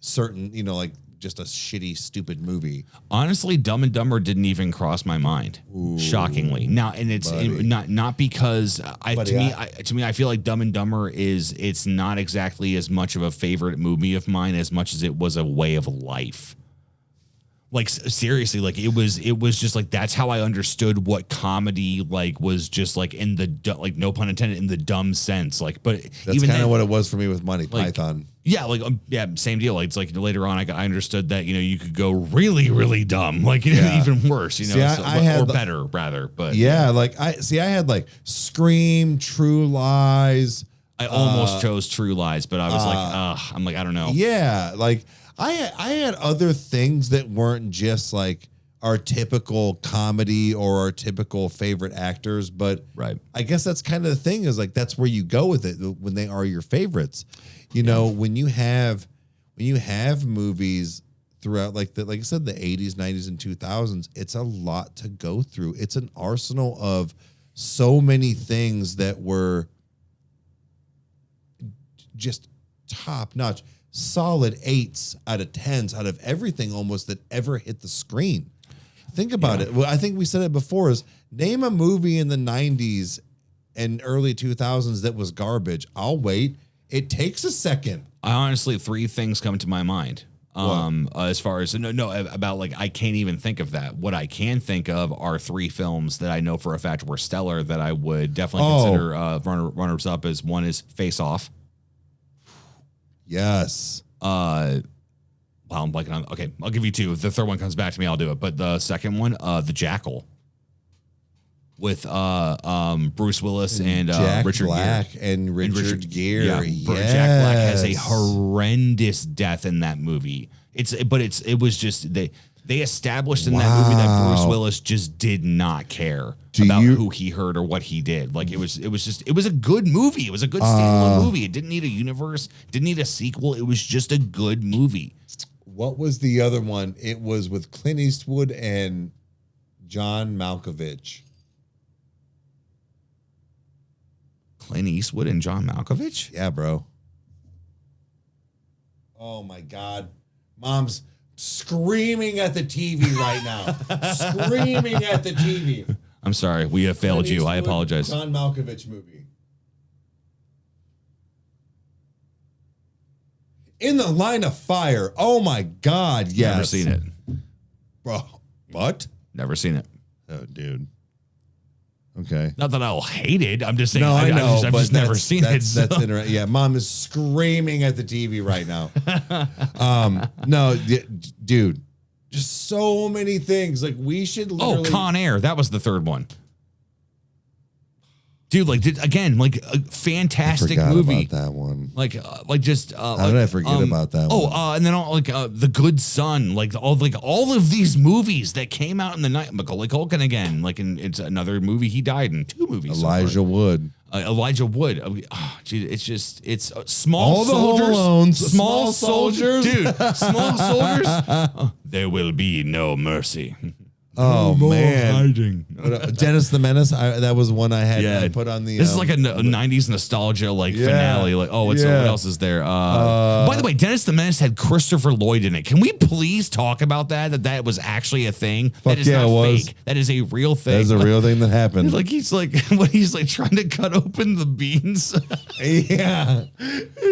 [SPEAKER 2] certain, like just a shitty, stupid movie.
[SPEAKER 1] Honestly, Dumb and Dumber didn't even cross my mind. Ooh, shockingly. Now, and it's not because to me, I feel like Dumb and Dumber it's not exactly as much of a favorite movie of mine as much as it was a way of life. Like seriously, like it was just like that's how I understood what comedy like was, just like in the like no pun intended, in the dumb sense. Like, but
[SPEAKER 2] that's kind of what it was for me with Monty Python.
[SPEAKER 1] Yeah, like same deal. Like, it's like later on, I understood that you could go really, really dumb, like even worse. See, or better rather. But
[SPEAKER 2] like I had like Scream, True Lies.
[SPEAKER 1] I almost chose True Lies, but I was I'm like I don't know.
[SPEAKER 2] Yeah, like. I had other things that weren't just like our typical comedy or our typical favorite actors, but I guess that's kind of the thing, is like that's where you go with it when they are your favorites. When you have movies throughout like I said, the 80s, 90s, and 2000s, it's a lot to go through. It's an arsenal of so many things that were just top notch. Solid 8s out of 10s out of everything almost that ever hit the screen. Think about it. Well, I think we said it before, is name a movie in the 90s and early 2000s that was garbage. I'll wait. It takes a second.
[SPEAKER 1] I honestly, 3 things come to my mind. As far as about like, I can't even think of that. What I can think of are 3 films that I know for a fact were stellar that I would definitely consider runners up. As one is Face Off.
[SPEAKER 2] Yes.
[SPEAKER 1] Well, I'm blanking on. Okay, I'll give you 2. If the third one comes back to me, I'll do it. But the second one, The Jackal, with Bruce Willis and Richard
[SPEAKER 2] Black
[SPEAKER 1] Gere.
[SPEAKER 2] and Richard Gere.
[SPEAKER 1] Yeah, yes. Jack Black has a horrendous death in that movie. It was just they established in that movie that Bruce Willis just did not care about who he hurt or what he did. Like it was a good movie. It was a good standalone movie. It didn't need a universe, didn't need a sequel. It was just a good movie.
[SPEAKER 2] What was the other one? It was with Clint Eastwood and John Malkovich.
[SPEAKER 1] Clint Eastwood and John Malkovich?
[SPEAKER 2] Yeah, bro. Oh my God. Mom's screaming at the TV right now. Screaming at the TV.
[SPEAKER 1] I'm sorry. We have failed you. I apologize.
[SPEAKER 2] John Malkovich movie. In the Line of Fire. Oh my God. Yes.
[SPEAKER 1] Never seen it.
[SPEAKER 2] Bro. What?
[SPEAKER 1] Never seen it.
[SPEAKER 2] Oh, dude. Okay.
[SPEAKER 1] Not that I'll hate it. I'm just saying.
[SPEAKER 2] No, I know.
[SPEAKER 1] I've just never seen it. So.
[SPEAKER 2] That's interesting. Yeah, Mom is screaming at the TV right now. No, dude, just so many things. Like we should. Literally...
[SPEAKER 1] Oh, Conair. That was the third one. Dude, like again, like a fantastic movie.
[SPEAKER 2] About that one.
[SPEAKER 1] Like just.
[SPEAKER 2] How did I forget about that?
[SPEAKER 1] Oh, and then The Good Son, like all of these movies that came out in the night. Macaulay Culkin again, it's another movie he died in. 2 movies.
[SPEAKER 2] Elijah Wood.
[SPEAKER 1] Elijah Wood. Dude, it's small
[SPEAKER 2] all
[SPEAKER 1] soldiers.
[SPEAKER 2] The small soldiers,
[SPEAKER 1] dude. Small soldiers. There will be no mercy.
[SPEAKER 2] Oh man,
[SPEAKER 1] hiding.
[SPEAKER 2] Dennis the Menace. That was one I had put on the.
[SPEAKER 1] This is like a 90s nostalgia finale. Like, what else is there? By the way, Dennis the Menace had Christopher Lloyd in it. Can we please talk about that? That was actually a thing. That is not fake. That is a real thing.
[SPEAKER 2] That is a real thing that happened.
[SPEAKER 1] He's trying to cut open the beans.
[SPEAKER 2] Yeah.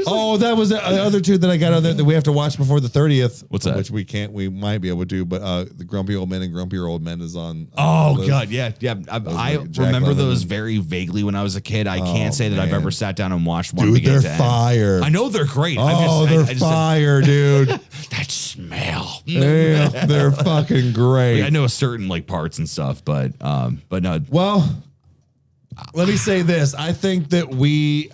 [SPEAKER 2] Oh, that was the other 2 that I got on there that we have to watch before the 30th.
[SPEAKER 1] What's that?
[SPEAKER 2] Which we can't. We might be able to, but the Grumpy Old Men and Grumpier Old Men is on.
[SPEAKER 1] Oh God, yeah. I remember those very vaguely when I was a kid. I can't say that I've ever sat down and watched one.
[SPEAKER 2] Dude, they're fire.
[SPEAKER 1] I know they're great.
[SPEAKER 2] Oh, they're fire, dude.
[SPEAKER 1] That smell.
[SPEAKER 2] Yeah, they're fucking great.
[SPEAKER 1] I know certain parts and stuff, but no.
[SPEAKER 2] Well, let me say this. I think we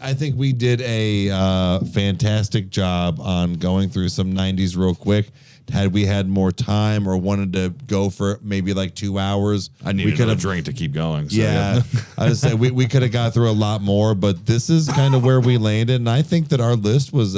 [SPEAKER 2] did a fantastic job on going through some 90s real quick. Had we had more time or wanted to go for maybe 2 hours,
[SPEAKER 1] I needed a drink to keep going. So
[SPEAKER 2] yeah, I just say we could have got through a lot more, but this is kind of where we landed, and I think that our list was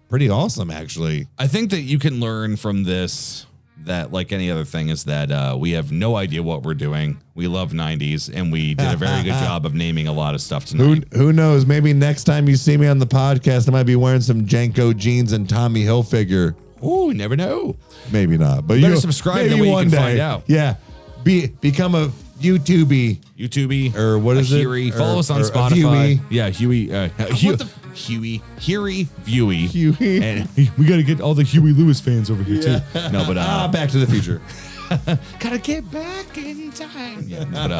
[SPEAKER 2] pretty awesome, actually.
[SPEAKER 1] I think that you can learn from this that, like any other thing, is that we have no idea what we're doing. We love 90s, and we did a very good job of naming a lot of stuff tonight.
[SPEAKER 2] Who knows? Maybe next time you see me on the podcast, I might be wearing some Janko jeans and Tommy Hilfiger.
[SPEAKER 1] Oh, never know.
[SPEAKER 2] Maybe not, but
[SPEAKER 1] better subscribe that way you can find out.
[SPEAKER 2] Yeah, become a YouTubey,
[SPEAKER 1] or
[SPEAKER 2] what is
[SPEAKER 1] it? Follow us on Spotify. Yeah, Huey. Huey, Viewy.
[SPEAKER 2] Huey.
[SPEAKER 1] And we got to get all the Huey Lewis fans over here too. No, but
[SPEAKER 2] Back to the Future.
[SPEAKER 1] Gotta get back in time. Yeah, but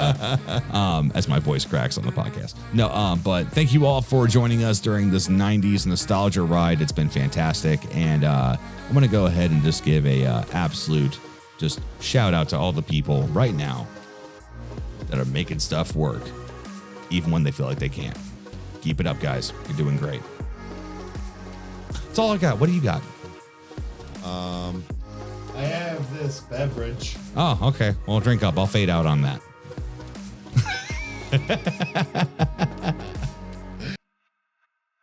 [SPEAKER 1] as my voice cracks on the podcast. No, but thank you all for joining us during this 90s nostalgia ride. It's been fantastic, and I'm gonna go ahead and just give a absolute just shout out to all the people right now that are making stuff work, even when they feel like they can't. Keep it up, guys. You're doing great. That's all I got. What do you got?
[SPEAKER 2] I have this beverage.
[SPEAKER 1] Oh, okay. Well, drink up. I'll fade out on that.